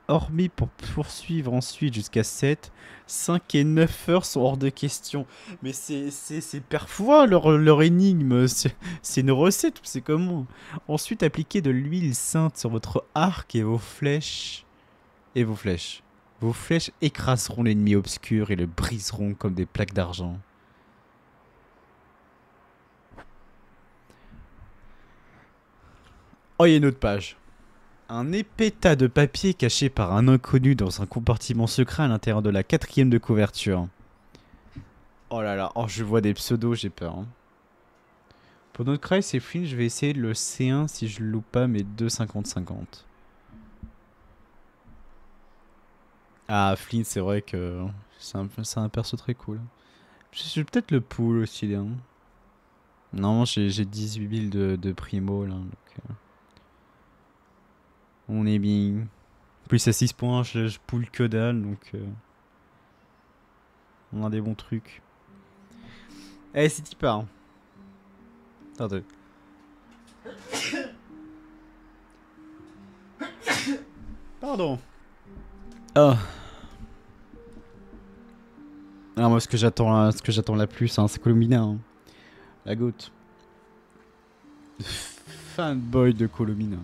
Hormis pour poursuivre ensuite jusqu'à 7, 5 et 9 heures sont hors de question. Mais c'est parfois leur énigme, c'est une recette, c'est comment. Ensuite, appliquez de l'huile sainte sur votre arc et vos flèches. Vos flèches écraseront l'ennemi obscur et le briseront comme des plaques d'argent. Oh, il y a une autre page. Un épais tas de papier caché par un inconnu dans un compartiment secret à l'intérieur de la 4e de couverture. Oh là là, oh je vois des pseudos, j'ai peur. Hein. Pour notre cry, c'est Flynn, je vais essayer le C1 si je loupe pas mes 2,50-50. Ah, Flynn, c'est vrai que c'est un perso très cool. J'ai peut-être le pool aussi. Hein. Non, j'ai 18 000 de primo là. Donc, on est bien. Plus à 6 points, je pool que dalle, donc on a des bons trucs. Eh, c'est type pas. Attendez. Pardon. Ah. Alors moi, ce que j'attends la plus, hein, c'est Colomina. Hein. La goutte. Fanboy de Colomina.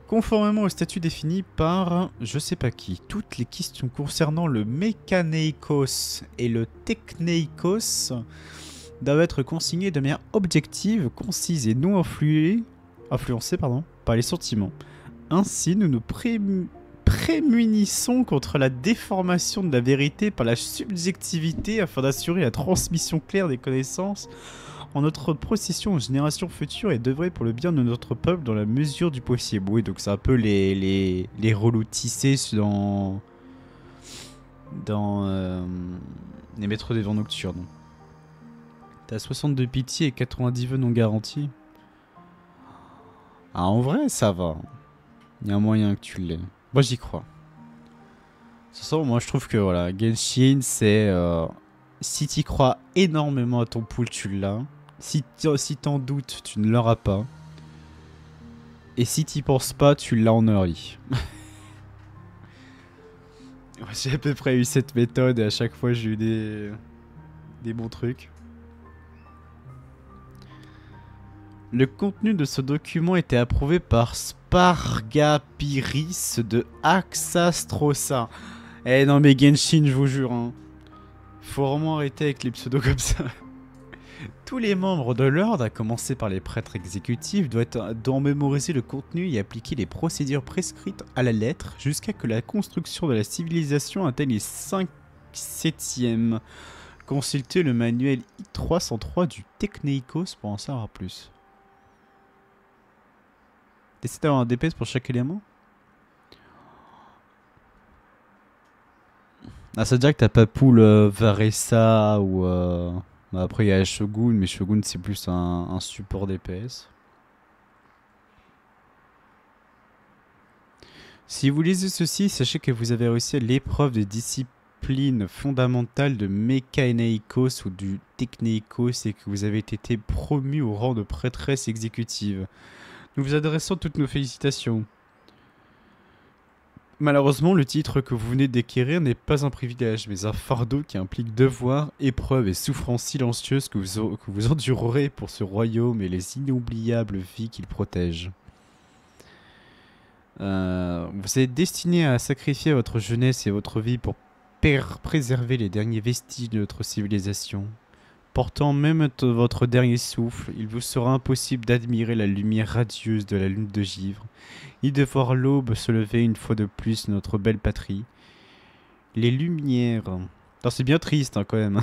Conformément au statut défini par je sais pas qui, toutes les questions concernant le mécaneikos et le techneikos doivent être consignées de manière objective, concise et non influencée par les sentiments. Ainsi, nous nous prémunissons contre la déformation de la vérité par la subjectivité afin d'assurer la transmission claire des connaissances en notre procession aux générations futures et d'œuvrer pour le bien de notre peuple dans la mesure du possible. Oui, donc c'est un peu les relous tissés dans les maîtres des vents nocturnes. T'as 62 pitié et 90 vœux non garantis. Ah, en vrai, ça va. Il y a un moyen que tu l'aies. Moi, j'y crois. De toute façon, moi, je trouve que voilà, Genshin, c'est... si t'y crois énormément à ton pool, tu l'as. Si t'en doutes, tu ne l'auras pas. Et si t'y penses pas, tu l'as en early. J'ai à peu près eu cette méthode et à chaque fois, j'ai eu des bons trucs. Le contenu de ce document était approuvé par Spargapiris de Axastrosa. Eh non mais Genshin, je vous jure, hein. Faut vraiment arrêter avec les pseudos comme ça. Tous les membres de l'ordre, à commencer par les prêtres exécutifs, doivent mémoriser le contenu et appliquer les procédures prescrites à la lettre jusqu'à que la construction de la civilisation atteigne les 5/7e. Consultez le manuel I303 du Techneikos pour en savoir plus. Essayez d'avoir un DPS pour chaque élément. Ah, ça veut dire que t'as pas pool Varessa ou... Bah après il y a Shogun, mais Shogun c'est plus un support DPS. Si vous lisez ceci, sachez que vous avez réussi à l'épreuve de discipline fondamentale de Mécaneikos ou du Techneikos et que vous avez été promu au rang de prêtresse exécutive. Nous vous adressons toutes nos félicitations. Malheureusement, le titre que vous venez d'acquérir n'est pas un privilège, mais un fardeau qui implique devoirs, épreuves et souffrances silencieuses que vous endurerez pour ce royaume et les inoubliables vies qu'il protège. Vous êtes destiné à sacrifier votre jeunesse et votre vie pour préserver les derniers vestiges de notre civilisation. Portant même votre dernier souffle, il vous sera impossible d'admirer la lumière radieuse de la lune de givre, ni de voir l'aube se lever une fois de plus sur notre belle patrie. Les lumières... Non, c'est bien triste quand même.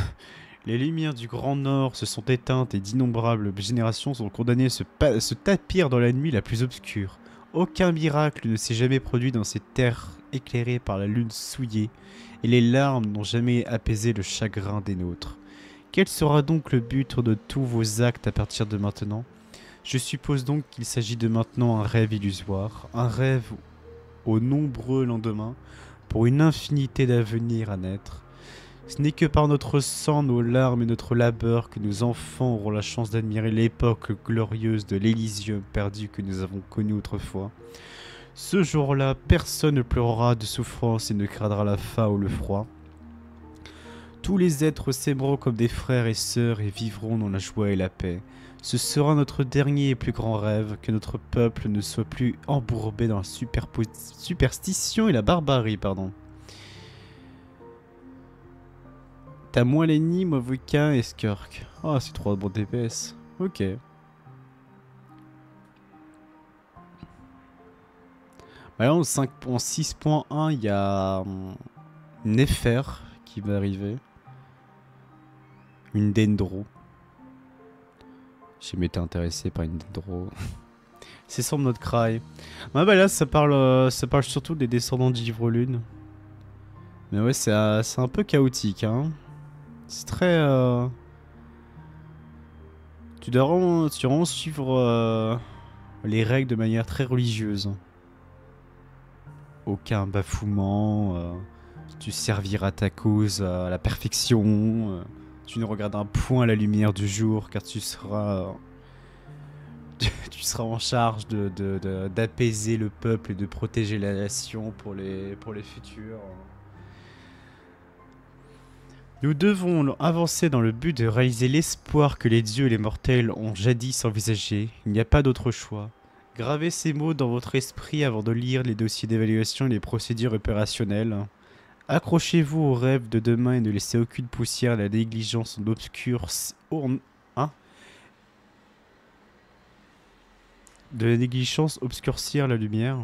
Les lumières du Grand Nord se sont éteintes et d'innombrables générations sont condamnées à se tapir dans la nuit la plus obscure. Aucun miracle ne s'est jamais produit dans ces terres éclairées par la lune souillée, et les larmes n'ont jamais apaisé le chagrin des nôtres. Quel sera donc le but de tous vos actes à partir de maintenant? Je suppose donc qu'il s'agit de maintenant un rêve illusoire, un rêve aux nombreux lendemains, pour une infinité d'avenirs à naître. Ce n'est que par notre sang, nos larmes et notre labeur que nos enfants auront la chance d'admirer l'époque glorieuse de l'Élysium perdu que nous avons connu autrefois. Ce jour-là, personne ne pleurera de souffrance et ne craindra la faim ou le froid. Tous les êtres s'aimeront comme des frères et sœurs et vivront dans la joie et la paix. Ce sera notre dernier et plus grand rêve, que notre peuple ne soit plus embourbé dans la superstition et la barbarie, pardon. T'as moins Lenny, Movuka et Skirk. Ah, c'est 3 bons DPS. Ok. Bah là, en 6.1, il y a Nefer qui va arriver. Une Dendro. J'ai été intéressé par une Dendro. C'est sombre notre cry. Ouais, bah là, ça parle surtout des descendants d'Ivre-Lune. Mais ouais, c'est un peu chaotique, hein. C'est très... Tu dois vraiment suivre les règles de manière très religieuse. Aucun bafouement. Tu serviras ta cause à la perfection. Tu ne regardes un point la lumière du jour car tu seras... tu seras en charge d'apaiser le peuple et de protéger la nation pour les futurs. Nous devons avancer dans le but de réaliser l'espoir que les dieux et les mortels ont jadis envisagé. Il n'y a pas d'autre choix. Gravez ces mots dans votre esprit avant de lire les dossiers d'évaluation et les procédures opérationnelles. Accrochez-vous aux rêves de demain et ne laissez aucune poussière à la négligence obscurcir la lumière.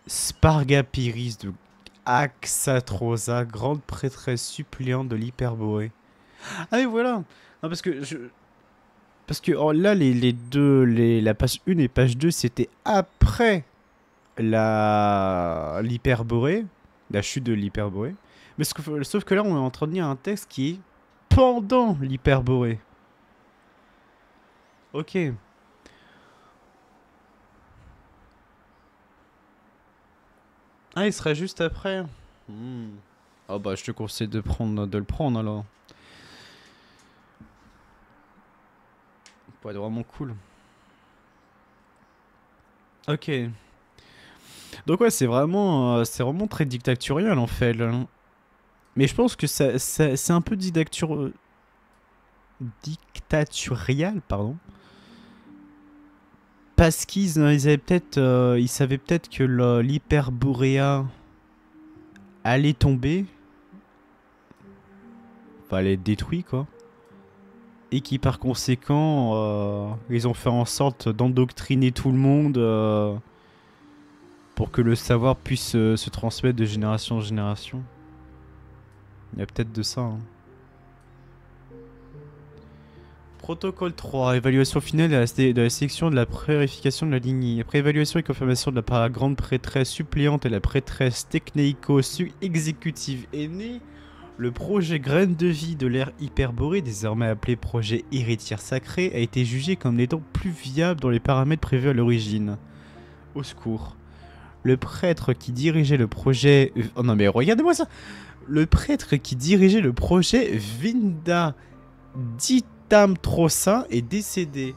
Sparga Pyris de Axatrosa, grande prêtresse suppléante de l'Hyperboée. Ah mais voilà. Non, parce que là la page 1 et page 2 c'était après l'Hyperboée, la chute de l'Hyperboée. Mais sauf que là on est en train de lire un texte qui est pendant l'Hyperboée. Ok. Ah, il serait juste après. Ah bah je te conseille de le prendre alors. Ça pourrait être vraiment cool. Ok. Donc ouais, c'est vraiment très dictatorial en fait. Là. Mais je pense que c'est un peu dictatorial, pardon. Parce qu'ils avaient peut-être, ils savaient peut-être que l'Hyperborea allait tomber, enfin allait être détruit quoi, et qui par conséquent, ils ont fait en sorte d'endoctriner tout le monde pour que le savoir puisse se transmettre de génération en génération. Il y a peut-être de ça. Hein. Protocole 3, évaluation finale de la sélection de la purification de la lignée. Après évaluation et confirmation de la grande prêtresse suppléante et la prêtresse technico-exécutive aînée, le projet Graine de vie de l'ère Hyperborée, désormais appelé projet Héritière Sacrée, a été jugé comme n'étant plus viable dans les paramètres prévus à l'origine. Au secours. Le prêtre qui dirigeait le projet... Oh non mais regardez-moi ça. Le prêtre qui dirigeait le projet Vinda Tam Trossa est décédé.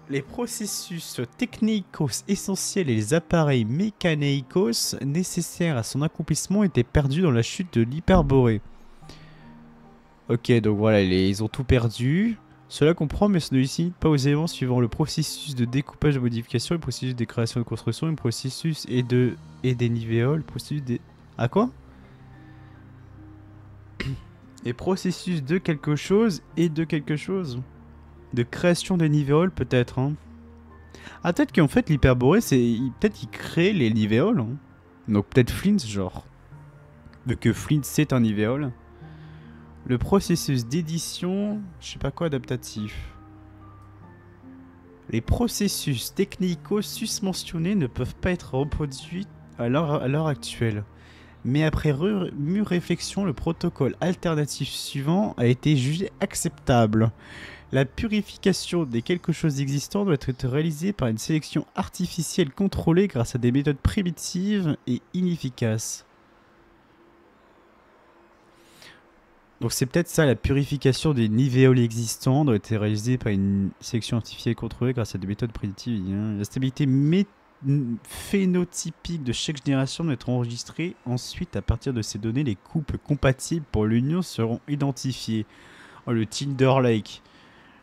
Les processus technicos essentiels et les appareils mécaniques nécessaires à son accomplissement étaient perdus dans la chute de l'Hyperborée. Ok, donc voilà, ils ont tout perdu. Cela comprend, mais ce ne limite pas aux éléments suivant le processus de découpage de modification, le processus de création de construction, le processus et des niveaux, le processus des... Ah quoi? Et processus de quelque chose et de quelque chose. De création de niveaux peut-être, hein. Ah, peut-être qu'en fait l'Hyperborée, c'est... Peut-être qu'il crée les niveaux, hein. Donc peut-être Flint, genre. Vu que Flint c'est un niveol. Le processus d'édition, je sais pas quoi, adaptatif. Les processus technico susmentionnés ne peuvent pas être reproduits à l'heure actuelle. Mais après mûre réflexion, le protocole alternatif suivant a été jugé acceptable. La purification des quelque chose existant doit être réalisée par une sélection artificielle contrôlée grâce à des méthodes primitives et inefficaces. Donc c'est peut-être ça, la purification des niveaux existants doit être réalisée par une sélection artificielle contrôlée grâce à des méthodes prédictives. La stabilité phénotypique de chaque génération doit être enregistrée. Ensuite, à partir de ces données, les couples compatibles pour l'union seront identifiés. Oh, le Tinder Lake.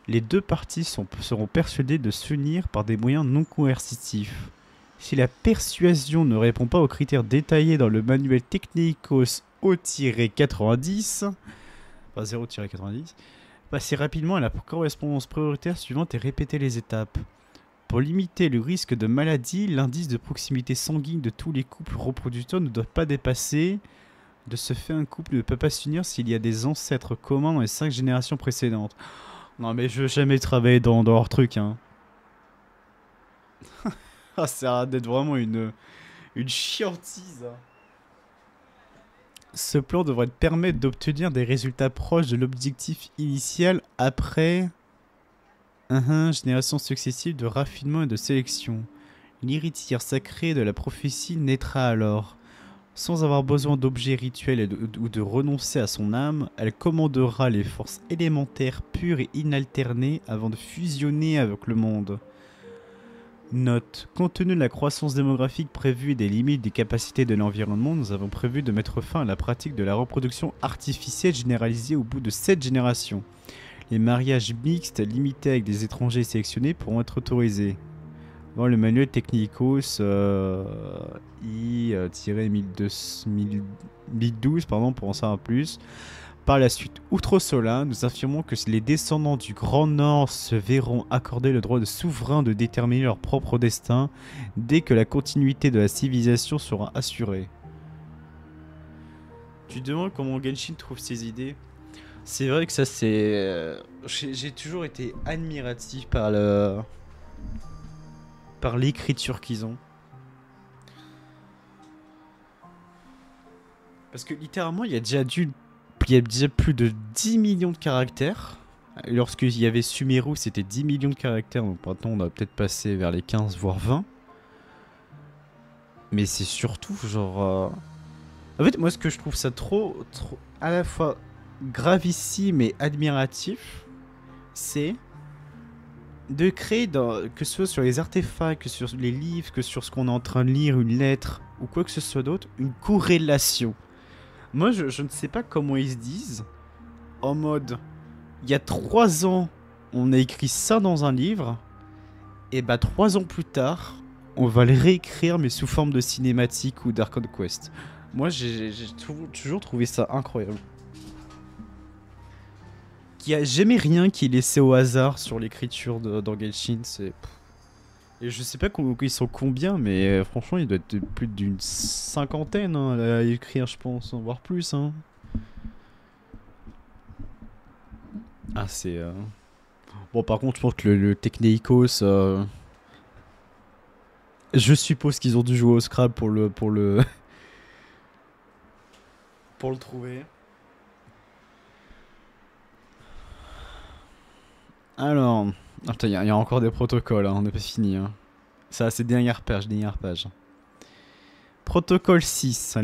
Les deux parties seront persuadées de s'unir par des moyens non coercitifs. Si la persuasion ne répond pas aux critères détaillés dans le manuel Technicos O-90, enfin 0-90, passez rapidement à la correspondance prioritaire suivante et répétez les étapes. Pour limiter le risque de maladie, l'indice de proximité sanguine de tous les couples reproducteurs ne doit pas dépasser. De ce fait, un couple ne peut pas s'unir s'il y a des ancêtres communs dans les 5 générations précédentes. Non mais je veux jamais travailler dans leur truc, hein. Ah, ça a l'air d'être vraiment une chiantise, hein. Ce plan devrait te permettre d'obtenir des résultats proches de l'objectif initial après génération successive de raffinement et de sélection. L'héritière sacrée de la prophétie naîtra alors. Sans avoir besoin d'objets rituels ou de renoncer à son âme, elle commandera les forces élémentaires pures et inalternées avant de fusionner avec le monde. Note, compte tenu de la croissance démographique prévue et des limites des capacités de l'environnement, nous avons prévu de mettre fin à la pratique de la reproduction artificielle généralisée au bout de 7 générations. Les mariages mixtes limités avec des étrangers sélectionnés pourront être autorisés. Dans le manuel Technicos I-1012 pour en savoir plus. Par la suite, outre cela, nous affirmons que les descendants du Grand Nord se verront accorder le droit de souverain de déterminer leur propre destin dès que la continuité de la civilisation sera assurée. Tu te demandes comment Genshin trouve ses idées? C'est vrai que ça c'est... J'ai toujours été admiratif par l'écriture qu'ils ont. Parce que littéralement, il y a déjà plus de 10 millions de caractères. Lorsqu'il y avait Sumeru, c'était 10 millions de caractères. Donc maintenant, on a peut-être passé vers les 15, voire 20. Mais c'est surtout genre... En fait, moi, ce que je trouve ça trop à la fois gravissime et admiratif, c'est de créer, que ce soit sur les artefacts, que sur les livres, que sur ce qu'on est en train de lire, une lettre, ou quoi que ce soit d'autre, une corrélation. Moi, je ne sais pas comment ils se disent, en mode, il y a 3 ans, on a écrit ça dans un livre, et bah 3 ans plus tard, on va le réécrire, mais sous forme de cinématique ou d'Archon Quest. Moi, j'ai toujours trouvé ça incroyable. Il n'y a jamais rien qui est laissé au hasard sur l'écriture dans Genshin. Et je sais pas ils sont combien, mais franchement, il doit être plus d'une 50aine à écrire, je pense, voire plus. Hein. Ah, c'est... Bon, par contre, je pense que le Technicos... Je suppose qu'ils ont dû jouer au Scrabble pour le trouver. Alors... Attends, il y a encore des protocoles, hein, on n'est pas fini. Hein. Ça, c'est dernière page. Protocole 6.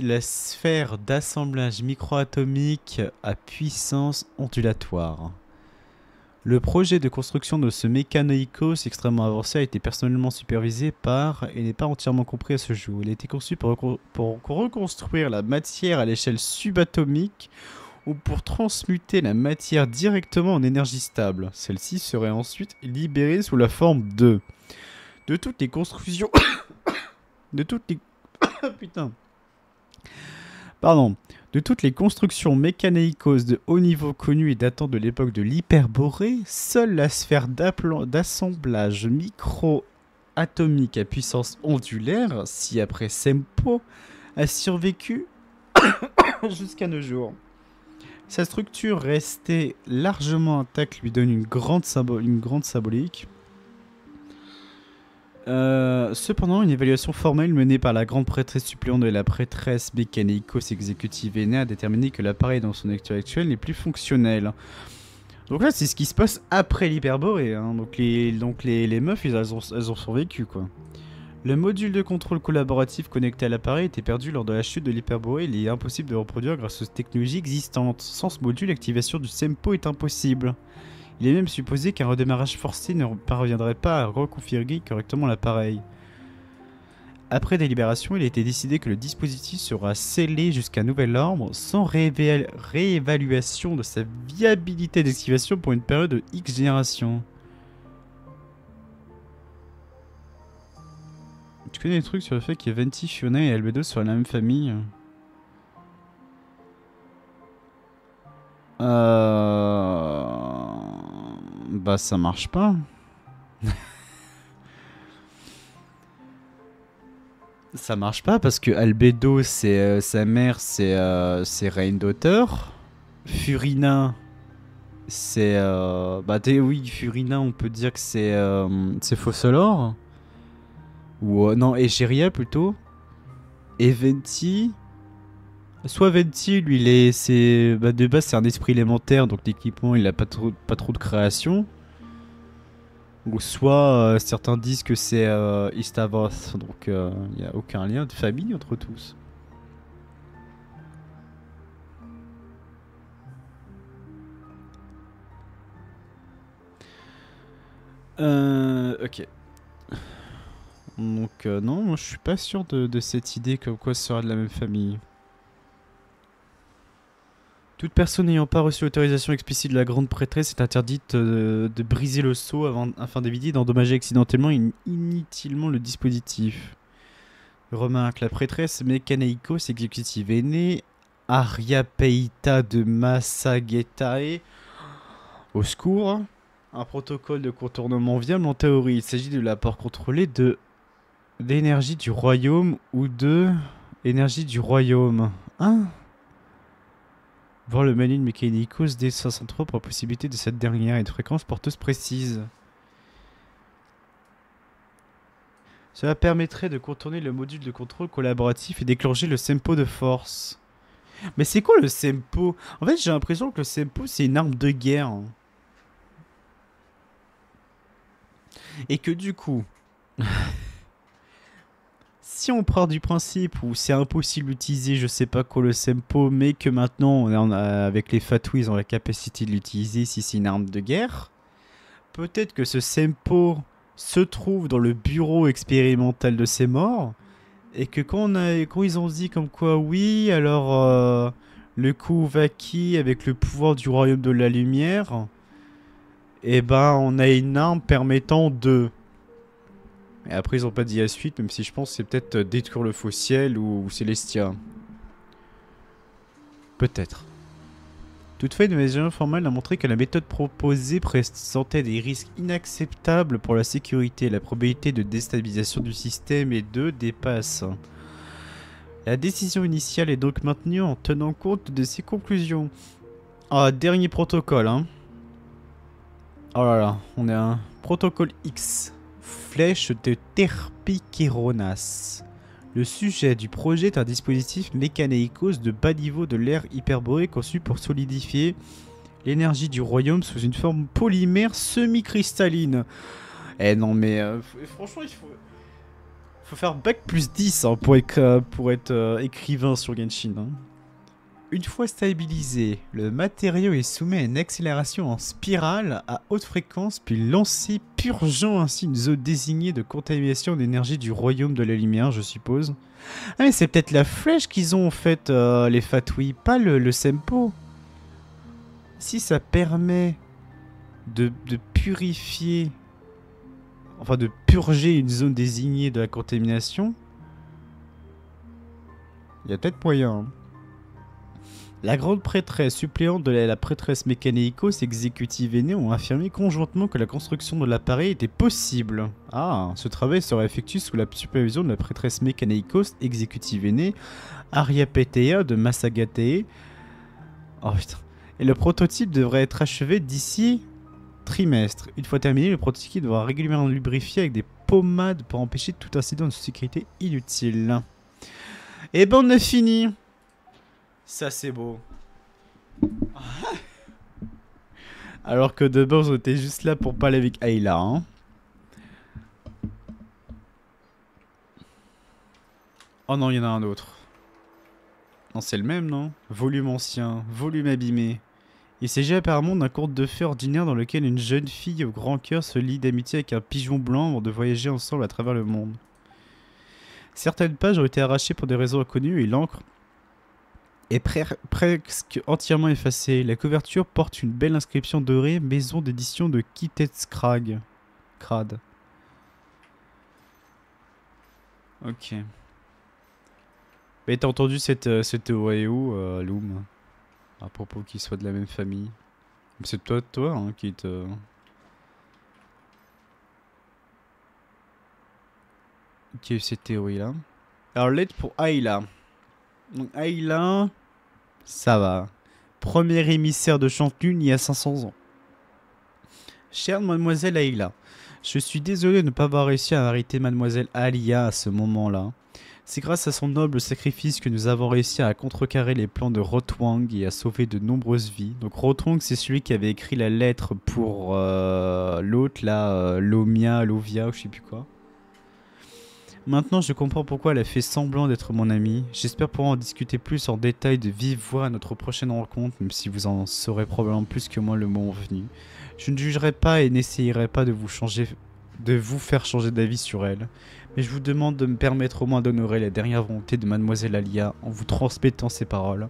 La sphère d'assemblage microatomique à puissance ondulatoire. Le projet de construction de ce mécanoïcos extrêmement avancé a été personnellement supervisé par et n'est pas entièrement compris à ce jour. Il a été conçu pour reconstruire la matière à l'échelle subatomique ou pour transmuter la matière directement en énergie stable. Celle-ci serait ensuite libérée sous la forme de toutes les constructions de toutes les putain. Pardon. De toutes les constructions mécanoïcos de haut niveau connues et datant de l'époque de l'hyperborée, seule la sphère d'assemblage micro-atomique à puissance ondulaire, si après Sempo, a survécu jusqu'à nos jours. Sa structure restée largement intacte lui donne une grande symbolique. Cependant, une évaluation formelle menée par la grande prêtresse suppléante et la prêtresse mécanoïcos exécutive aînée a déterminé que l'appareil dans son état actuel n'est plus fonctionnel. Donc là, c'est ce qui se passe après l'hyperborée. Hein. Donc les meufs, elles ont survécu, quoi. Le module de contrôle collaboratif connecté à l'appareil était perdu lors de la chute de l'hyperborée. Il est impossible de reproduire grâce aux technologies existantes. Sans ce module, l'activation du SEMPO est impossible. Il est même supposé qu'un redémarrage forcé ne parviendrait pas à reconfigurer correctement l'appareil. Après délibération, il a été décidé que le dispositif sera scellé jusqu'à nouvel ordre, sans réévaluation de sa viabilité d'activation pour une période de X générations. Tu connais des trucs sur le fait que Venti, Fiona et Albedo soient la même famille? Bah ça marche pas. Ça marche pas parce que Albedo c'est sa mère c'est Reine d'Auteur. Furina c'est bah oui Furina on peut dire que c'est Fossolor. Ou non Egeria plutôt. Et Venti. Soit Venti, lui, de base, c'est un esprit élémentaire, donc l'équipement, il a pas trop de création. Ou soit, certains disent que c'est Istavos, donc il n'y a aucun lien de famille entre tous. Ok. Donc, non, moi je suis pas sûr de cette idée comme quoi ce sera de la même famille. Toute personne n'ayant pas reçu l'autorisation explicite de la grande prêtresse est interdite de briser le sceau afin d'éviter d'endommager accidentellement et inutilement le dispositif. Remarque, la prêtresse mécanoïcos exécutive aînée, Ariapeita de Massagetae, au secours. Un protocole de contournement viable en théorie. Il s'agit de l'apport contrôlé de l'énergie du royaume ou de énergie du royaume. Hein? Voir le menu de Mécanicos D63 pour la possibilité de cette dernière et de fréquence porteuse précise. Cela permettrait de contourner le module de contrôle collaboratif et déclencher le SEMPO de force. Mais c'est quoi le SEMPO? En fait, j'ai l'impression que le SEMPO, c'est une arme de guerre. Et que du coup... Si on part du principe où c'est impossible d'utiliser je sais pas quoi le SEMPO, mais que maintenant avec les Fatouis ils ont la capacité de l'utiliser si c'est une arme de guerre, peut-être que ce SEMPO se trouve dans le bureau expérimental de ces morts, et que quand ils ont dit comme quoi oui, alors le Kuvaki avec le pouvoir du royaume de la lumière, et ben on a une arme permettant de... Et après ils ont pas dit la suite, même si je pense que c'est peut-être détruire le faux ciel ou Célestia. Peut-être. Toutefois, une évaluation formelle a montré que la méthode proposée présentait des risques inacceptables pour la sécurité. La probabilité de déstabilisation du système et de dépasse. La décision initiale est donc maintenue en tenant compte de ces conclusions. Ah, dernier protocole, hein. Oh là là, on est à un protocole X. Flèche de Terpikeronas. Le sujet du projet est un dispositif mécanoïcos de bas niveau de l'ère hyperborée conçu pour solidifier l'énergie du royaume sous une forme polymère semi-cristalline. Eh non mais franchement il faut faire bac plus 10 hein, pour être écrivain sur Genshin. Hein. Une fois stabilisé, le matériau est soumis à une accélération en spirale à haute fréquence puis lancé, purgeant ainsi une zone désignée de contamination d'énergie du royaume de la lumière, je suppose. Ah mais c'est peut-être la flèche qu'ils ont en fait, les Fatui, pas le Sempo. Si ça permet de purifier, enfin de purger une zone désignée de la contamination, il y a peut-être moyen. Hein. La grande prêtresse suppléante de la prêtresse Mécanicos exécutive aînée ont affirmé conjointement que la construction de l'appareil était possible. Ah, ce travail sera effectué sous la supervision de la prêtresse Mécanicos exécutive aînée, Ariapetea de Massagatee. Oh putain. Et le prototype devrait être achevé d'ici trimestre. Une fois terminé, le prototype devra régulièrement lubrifier avec des pommades pour empêcher tout incident de sécurité inutile. Et ben on a fini. Ça c'est beau. Alors que de base on était juste là pour parler avec Ayla. Hein. Oh non, il y en a un autre. Non, c'est le même, non? Volume ancien, volume abîmé. Il s'agit apparemment d'un conte de fées ordinaire dans lequel une jeune fille au grand cœur se lie d'amitié avec un pigeon blanc avant de voyager ensemble à travers le monde. Certaines pages ont été arrachées pour des raisons inconnues et l'encre est presque entièrement effacée. La couverture porte une belle inscription dorée, maison d'édition de Kitetskrag. Crade. Ok. Mais t'as entendu cette théorie où, Loom? À propos qu'ils soient de la même famille. C'est toi hein, qui te... qui a eu cette théorie-là. Alors, lettre pour Ayla. Donc, Ayla... Ça va. Premier émissaire de Chantelune il y a 500 ans. Chère mademoiselle Ayla, je suis désolé de ne pas avoir réussi à arrêter mademoiselle Alia à ce moment-là. C'est grâce à son noble sacrifice que nous avons réussi à contrecarrer les plans de Rotwang et à sauver de nombreuses vies. Donc Rotwang, c'est celui qui avait écrit la lettre pour l'autre, là, Lovia, ou je sais plus quoi. Maintenant, je comprends pourquoi elle a fait semblant d'être mon amie. J'espère pouvoir en discuter plus en détail de vive voix à notre prochaine rencontre, même si vous en saurez probablement plus que moi le moment venu. Je ne jugerai pas et n'essayerai pas de vous faire changer d'avis sur elle. Mais je vous demande de me permettre au moins d'honorer la dernière volonté de mademoiselle Alia en vous transmettant ces paroles.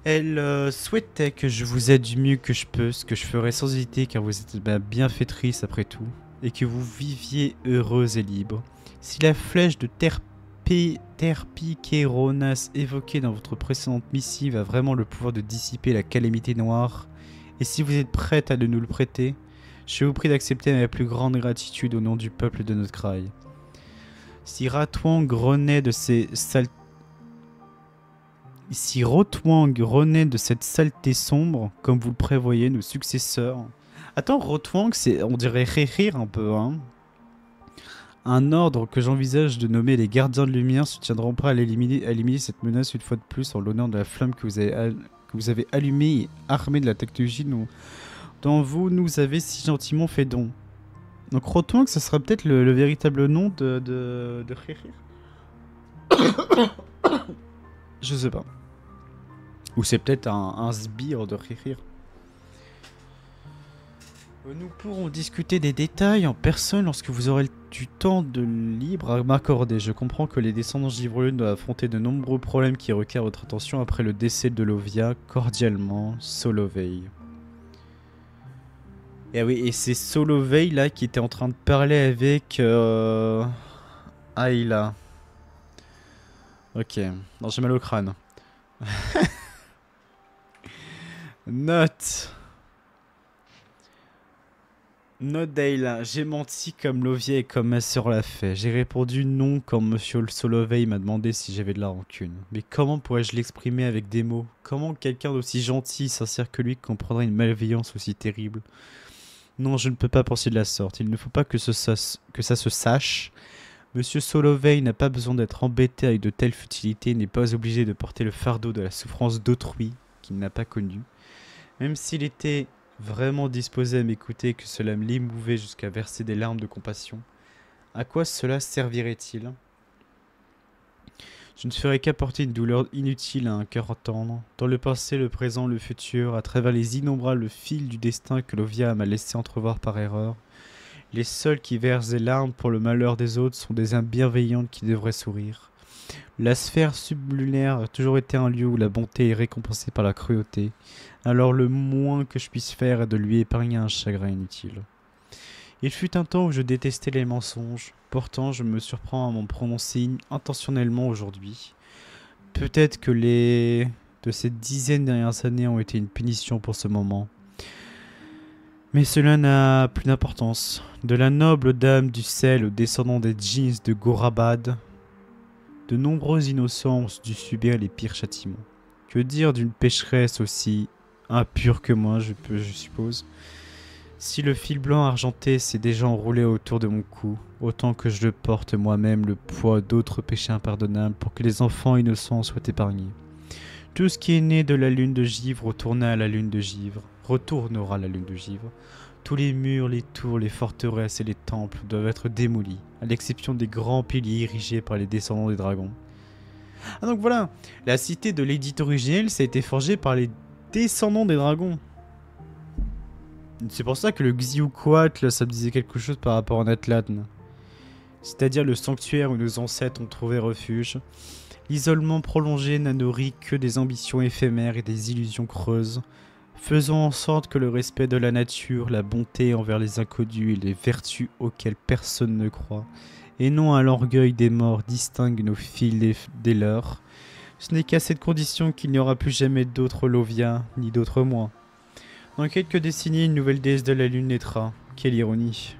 Elle souhaitait que je vous aide du mieux que je peux, ce que je ferai sans hésiter car vous êtes ma bienfaitrice après tout, et que vous viviez heureuse et libre. Si la flèche de Terpikeronas évoquée dans votre précédente missive a vraiment le pouvoir de dissiper la calamité noire, et si vous êtes prête à nous le prêter, je vous prie d'accepter ma plus grande gratitude au nom du peuple de notre kraï. Si Rotwang renaît de cette saleté sombre, comme vous le prévoyez, nos successeurs... Attends, Rotwang, on dirait Rehir un peu, hein. Un ordre que j'envisage de nommer les gardiens de lumière se tiendront prêts à éliminer cette menace une fois de plus en l'honneur de la flamme que vous avez allumée et armée de la technologie dont vous nous avez si gentiment fait don. Donc Rotwang, ça sera peut-être le véritable nom de Rehir. Je sais pas. Ou c'est peut-être un sbire de Rehir. Nous pourrons discuter des détails en personne lorsque vous aurez du temps de libre à m'accorder. Je comprends que les descendants Givrelune doivent affronter de nombreux problèmes qui requièrent votre attention après le décès de Lovia. Cordialement, Solovey. Et oui, et c'est Solovey là qui était en train de parler avec Ayla. Ok, non j'ai mal au crâne. Note d'Ayla, j'ai menti comme Lovia et comme ma sœur l'a fait. J'ai répondu non quand Monsieur Solovey m'a demandé si j'avais de la rancune. Mais comment pourrais-je l'exprimer avec des mots? Comment quelqu'un d'aussi gentil, sincère que lui comprendrait une malveillance aussi terrible? Non, je ne peux pas penser de la sorte. Il ne faut pas que ça se sache. Monsieur Solovey n'a pas besoin d'être embêté avec de telles futilités, n'est pas obligé de porter le fardeau de la souffrance d'autrui qu'il n'a pas connue. Même s'il était vraiment disposé à m'écouter, que cela me l'émouvait jusqu'à verser des larmes de compassion, à quoi cela servirait-il? Je ne ferai qu'apporter une douleur inutile à un cœur tendre. Dans le passé, le présent, le futur, à travers les innombrables fils du destin que Lovia m'a laissé entrevoir par erreur, les seuls qui versent des larmes pour le malheur des autres sont des âmes bienveillantes qui devraient sourire. La sphère sublunaire a toujours été un lieu où la bonté est récompensée par la cruauté. Alors le moins que je puisse faire est de lui épargner un chagrin inutile. Il fut un temps où je détestais les mensonges. Pourtant, je me surprends à m'en prononcer intentionnellement aujourd'hui. Peut-être que les de ces dizaines dernières années ont été une punition pour ce moment. Mais cela n'a plus d'importance. De la noble dame du sel aux descendants des djinns de Gorabad, de nombreux innocents ont dû subir les pires châtiments. Que dire d'une pécheresse aussi impure que moi, je suppose. Si le fil blanc argenté s'est déjà enroulé autour de mon cou, autant que je le porte moi-même le poids d'autres péchés impardonnables pour que les enfants innocents soient épargnés. Tout ce qui est né de la lune de givre retournera à la lune de givre. Tous les murs, les tours, les forteresses et les temples doivent être démolis, à l'exception des grands piliers érigés par les descendants des dragons. Ah donc voilà, la cité de l'édite originelle, ça a été forgé par les descendants des dragons. C'est pour ça que le Xiuquatl, ça me disait quelque chose par rapport à Atlatn. C'est-à-dire le sanctuaire où nos ancêtres ont trouvé refuge. L'isolement prolongé n'a nourri que des ambitions éphémères et des illusions creuses. Faisons en sorte que le respect de la nature, la bonté envers les inconnus et les vertus auxquelles personne ne croit, et non à l'orgueil des morts, distinguent nos fils des leurs. Ce n'est qu'à cette condition qu'il n'y aura plus jamais d'autres Lovia, ni d'autres moi. Dans quelques décennies, une nouvelle déesse de la lune naîtra. Quelle ironie.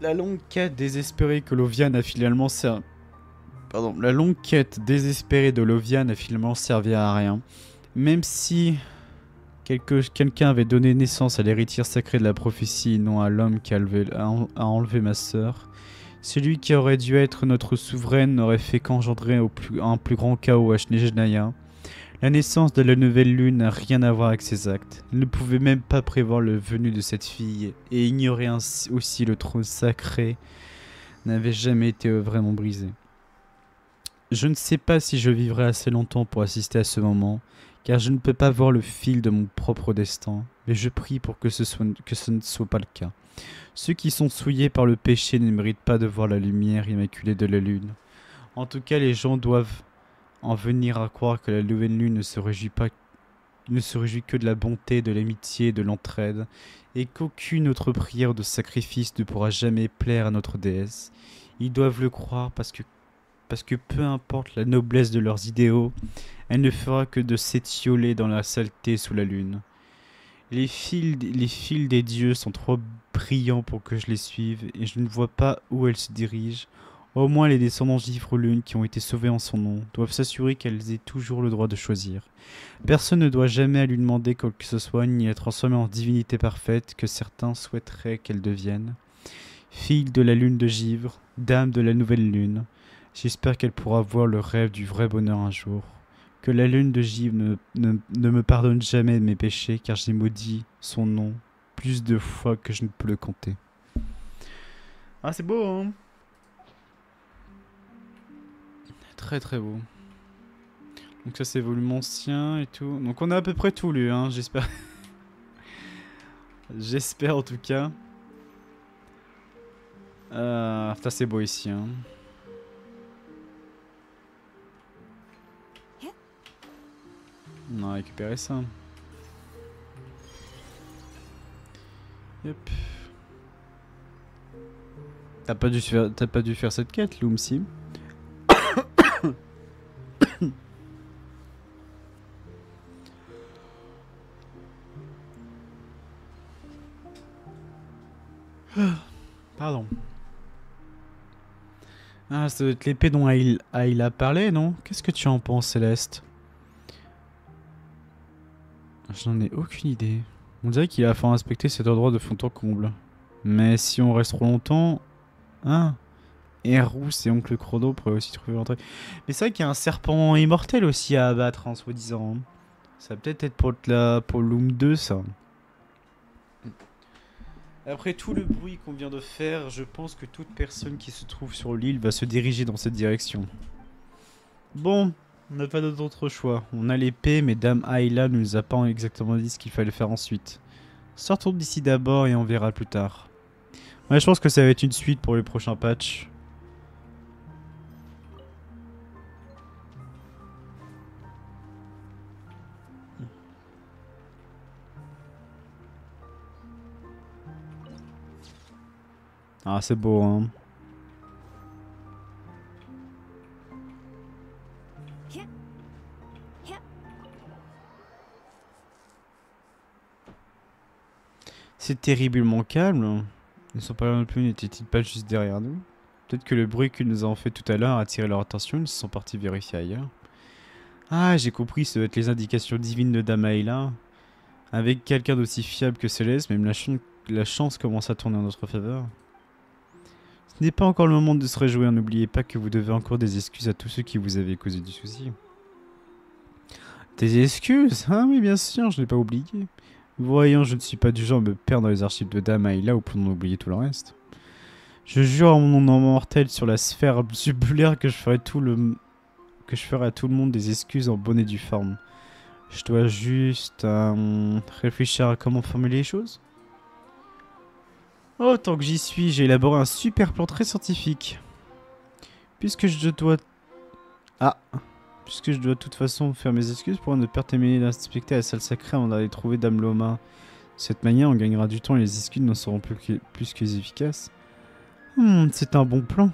La longue quête désespérée que Lovia n'a finalement servi... La longue quête désespérée de Lovia n'a finalement servi à rien. Même si quelqu'un avait donné naissance à l'héritière sacrée de la prophétie et non à l'homme qui a enlevé ma sœur, celui qui aurait dû être notre souveraine n'aurait fait qu'engendrer un plus grand chaos à Snezhnaya. La naissance de la nouvelle lune n'a rien à voir avec ses actes. Elle ne pouvait même pas prévoir le venu de cette fille, et ignorer aussi le trône sacré n'avait jamais été vraiment brisé. Je ne sais pas si je vivrai assez longtemps pour assister à ce moment, car je ne peux pas voir le fil de mon propre destin, mais je prie pour que ce ne soit pas le cas. Ceux qui sont souillés par le péché ne méritent pas de voir la lumière immaculée de la lune. En tout cas, les gens doivent en venir à croire que la nouvelle lune ne se réjouit que de la bonté, de l'amitié, de l'entraide, et qu'aucune autre prière de sacrifice ne pourra jamais plaire à notre déesse. Ils doivent le croire parce que peu importe la noblesse de leurs idéaux, elle ne fera que de s'étioler dans la saleté sous la lune. Les fils des dieux sont trop brillants pour que je les suive, et je ne vois pas où elles se dirigent. Au moins les descendants Givre-Lune qui ont été sauvés en son nom doivent s'assurer qu'elles aient toujours le droit de choisir. Personne ne doit jamais lui demander quoi que ce soit, ni la transformer en divinité parfaite que certains souhaiteraient qu'elle devienne. Fille de la lune de Givre, dame de la nouvelle lune, j'espère qu'elle pourra voir le rêve du vrai bonheur un jour. Que la lune de Givre ne me pardonne jamais de mes péchés, car j'ai maudit son nom plus de fois que je ne peux le compter. Ah, c'est beau, hein? Très très beau. Donc ça c'est volume ancien et tout. Donc on a à peu près tout lu, hein, j'espère. J'espère en tout cas. Putain c'est beau ici, hein. On a récupéré ça. Yep. T'as pas dû faire cette quête, Loomsim. Pardon. Ah, ça doit être l'épée dont il a parlé, non? Qu'est-ce que tu en penses, Céleste? Je n'en ai aucune idée. On dirait qu'il a fallu inspecter cet endroit de fond en comble. Mais si on reste trop longtemps... Hein? Rousse et Oncle Chrono pourraient aussi trouver l'entrée. Mais c'est vrai qu'il y a un serpent immortel aussi à abattre, en soi-disant. Ça va peut-être être pour Loom 2, ça. Après tout le bruit qu'on vient de faire, je pense que toute personne qui se trouve sur l'île va se diriger dans cette direction. Bon, on n'a pas d'autre choix. On a l'épée, mais Dame Ayla ne nous a pas exactement dit ce qu'il fallait faire ensuite. Sortons d'ici d'abord et on verra plus tard. Ouais, je pense que ça va être une suite pour les prochains patchs. Ah, c'est beau, hein. C'est terriblement calme. Ils sont pas là non plus, n'étaient-ils pas juste derrière nous? Peut-être que le bruit qu'ils nous ont fait tout à l'heure a attiré leur attention, ils sont partis vérifier ailleurs. Ah, j'ai compris, ça doit être les indications divines de Dame Ayla. Avec quelqu'un d'aussi fiable que Céleste, même la chance commence à tourner en notre faveur. Ce n'est pas encore le moment de se réjouir, n'oubliez pas que vous devez encore des excuses à tous ceux qui vous avaient causé du souci. Des excuses? Ah oui, bien sûr, je l'ai pas oublié. Voyons, je ne suis pas du genre à me perdre dans les archives de Dame Ayla ou pour en oublier tout le reste. Je jure à mon nom mortel sur la sphère subulaire que je ferai à tout le monde des excuses en bonne et due forme. Je dois juste réfléchir à comment formuler les choses. Oh, tant que j'y suis, j'ai élaboré un super plan très scientifique. Puisque je dois de toute façon faire mes excuses pour ne pas terminer d'inspecter la salle sacrée avant d'aller trouver Dame Loma. De cette manière, on gagnera du temps et les excuses n'en seront plus que efficaces. C'est un bon plan.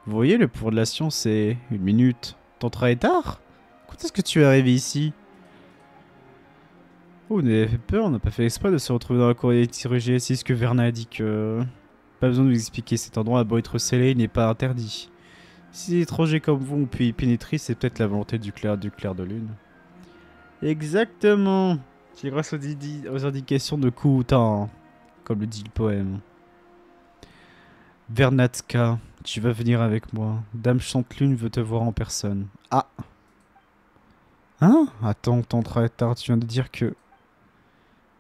Vous voyez, le pouvoir de la science, c'est... Une minute. Ton travail est tard? Quand est-ce que tu es arrivé ici? Oh, on avait fait peur, on n'a pas fait exprès de se retrouver dans la cour des chirurgiens. C'est ce que Verna a dit que... Pas besoin de vous expliquer, cet endroit a beau être scellé, il n'est pas interdit. Si les étrangers comme vous ont pu y pénétrer, c'est peut-être la volonté du clair de lune. Exactement. C'est grâce aux indications de Kuutan, comme le dit le poème. Vernatska, tu vas venir avec moi. Dame Chantelune veut te voir en personne. Ah. Hein? Attends, ton très tard, tu viens de dire que...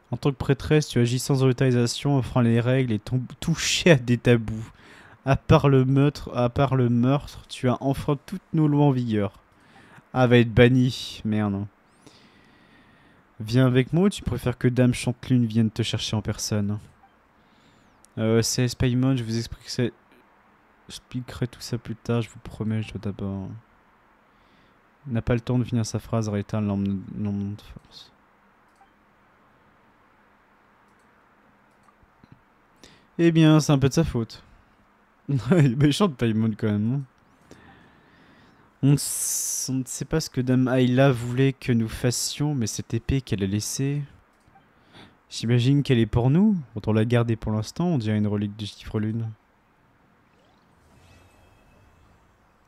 En tant que prêtresse, tu agis sans autorisation, offrant les règles et touché à des tabous. À part le meurtre, tu as enfreint toutes nos lois en vigueur. Ah, va être banni. Merde. Viens avec moi ou tu préfères que Dame Chantelune vienne te chercher en personne? C'est Paimon, je vous expliquerai tout ça plus tard, je vous promets, je dois d'abord... Il n'a pas le temps de finir sa phrase, Rita l'emmener de force. Eh bien, c'est un peu de sa faute. Il est méchant de Paimon quand même. Hein. On ne sait pas ce que Dame Ayla voulait que nous fassions, mais cette épée qu'elle a laissée... J'imagine qu'elle est pour nous. Quand on l'a gardée pour l'instant, on dirait une relique de Chiffre Lune.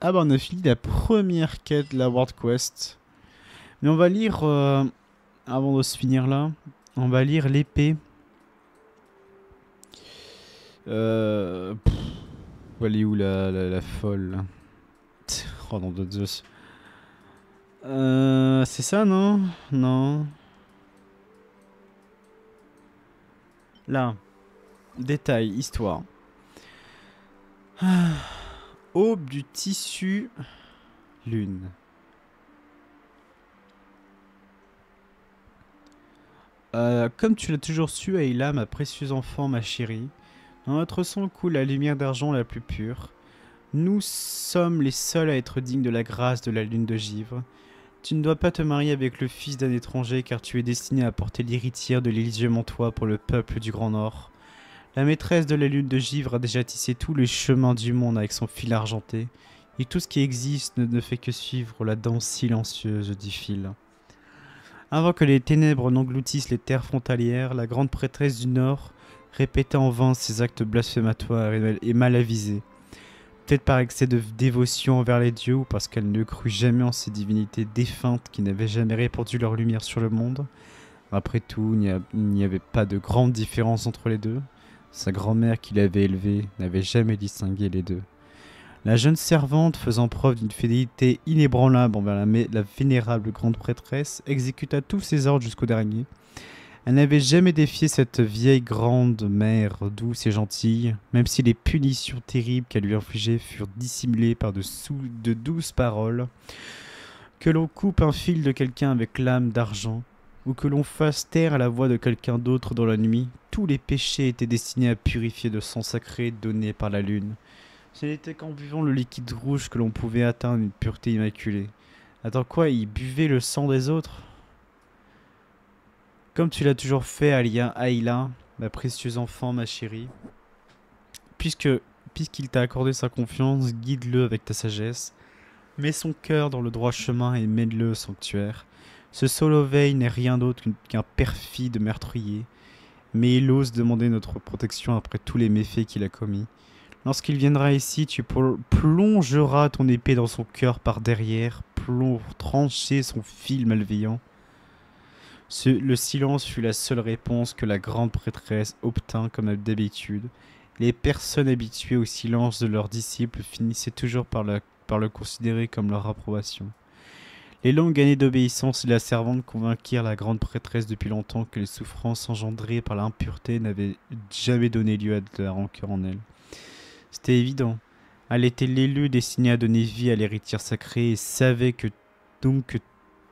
Ah bah on a fini la première quête de la World Quest. Mais on va lire, avant de se finir là, on va lire l'épée. Elle est où la folle là? Oh non de Zeus. C'est ça non? Non. Là. Détail, histoire. Aube du tissu lune. Comme tu l'as toujours su, Ayla, ma précieuse enfant, ma chérie, dans notre sang coule la lumière d'argent la plus pure. Nous sommes les seuls à être dignes de la grâce de la lune de givre. Tu ne dois pas te marier avec le fils d'un étranger car tu es destiné à porter l'héritière de l'Élysée Montois pour le peuple du Grand Nord. La maîtresse de la lune de givre a déjà tissé tous les chemins du monde avec son fil argenté, et tout ce qui existe ne fait que suivre la danse silencieuse du fil. Avant que les ténèbres n'engloutissent les terres frontalières, la grande prêtresse du Nord répéta en vain ses actes blasphématoires et mal avisés. Peut-être par excès de dévotion envers les dieux ou parce qu'elle ne crut jamais en ces divinités défuntes qui n'avaient jamais répandu leur lumière sur le monde. Après tout, il n'y avait pas de grande différence entre les deux. Sa grand-mère qui l'avait élevée n'avait jamais distingué les deux. La jeune servante, faisant preuve d'une fidélité inébranlable envers la vénérable grande prêtresse, exécuta tous ses ordres jusqu'au dernier. Elle n'avait jamais défié cette vieille grande mère douce et gentille, même si les punitions terribles qu'elle lui infligeait furent dissimulées par de douces paroles. Que l'on coupe un fil de quelqu'un avec lame d'argent, ou que l'on fasse taire la voix de quelqu'un d'autre dans la nuit, tous les péchés étaient destinés à purifier de sang sacré donné par la lune. Ce n'était qu'en buvant le liquide rouge que l'on pouvait atteindre une pureté immaculée. Attends quoi, il buvait le sang des autres? Comme tu l'as toujours fait, Ayla, ma précieuse enfant, ma chérie. Puisque, puisqu'il t'a accordé sa confiance, guide-le avec ta sagesse. Mets son cœur dans le droit chemin et mène-le au sanctuaire. Ce Solovey n'est rien d'autre qu'un perfide meurtrier, mais il ose demander notre protection après tous les méfaits qu'il a commis. Lorsqu'il viendra ici, tu plongeras ton épée dans son cœur par derrière, pour trancher son fil malveillant. Le silence fut la seule réponse que la grande prêtresse obtint comme d'habitude. Les personnes habituées au silence de leurs disciples finissaient toujours par le considérer comme leur approbation. Les longues années d'obéissance de la servante convainquirent la grande prêtresse depuis longtemps que les souffrances engendrées par l'impureté n'avaient jamais donné lieu à de la rancœur en elle. C'était évident. Elle était l'élu destiné à donner vie à l'héritière sacrée et savait que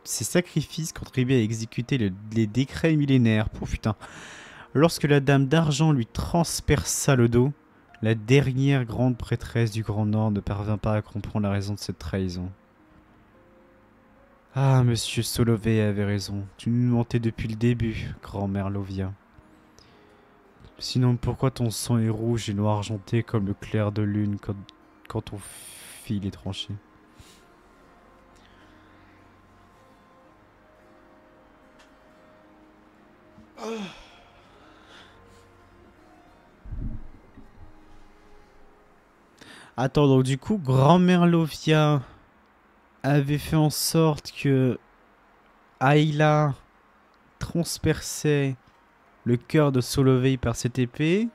ces sacrifices contribuaient à exécuter les décrets millénaires. Oh putain. Lorsque la dame d'argent lui transperça le dos, la dernière grande prêtresse du Grand Nord ne parvint pas à comprendre la raison de cette trahison. Ah, monsieur Solovey avait raison. Tu nous mentais depuis le début, grand-mère Lovia. Sinon, pourquoi ton sang est rouge et noir argenté comme le clair de lune quand ton fil est tranché? Attends, donc du coup, grand-mère Lovia avait fait en sorte que Ayla transperçait le cœur de Solovey par cette épée.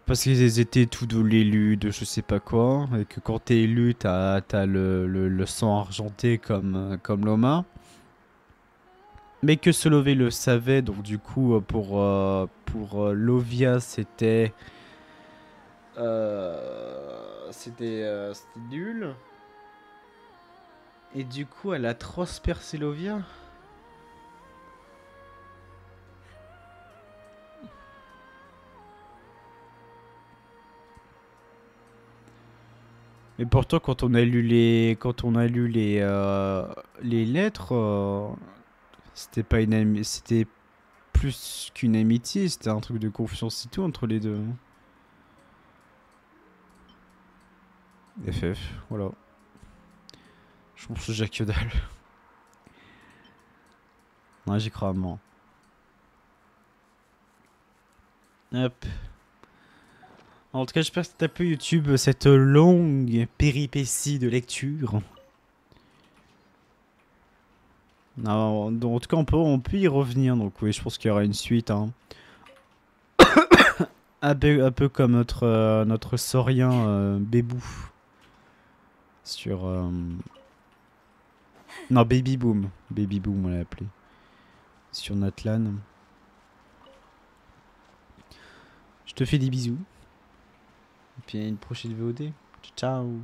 Parce qu'ils étaient tous de l'élu de je sais pas quoi. Et que quand t'es élu, t'as le sang argenté comme Loma. Mais que Solovey le savait, donc du coup, pour Lovia, c'était nul. Et du coup, elle a transpercé Lovia. Mais pourtant, quand on a lu les lettres, c'était pas c'était plus qu'une amitié, c'était un truc de confiance et tout entre les deux. FF, voilà. Je pense que j'ai que dalle. Ouais, j'y crois à mort. Hop. En tout cas, j'espère que t'as plu YouTube cette longue péripétie de lecture. Non, en tout cas, on peut y revenir. Donc oui, je pense qu'il y aura une suite. Hein. un peu comme notre saurien Bébou. Sur... Non, Baby Boom. Baby Boom, on l'a appelé. Sur Natlan. Je te fais des bisous. Et puis à une prochaine VOD. Ciao.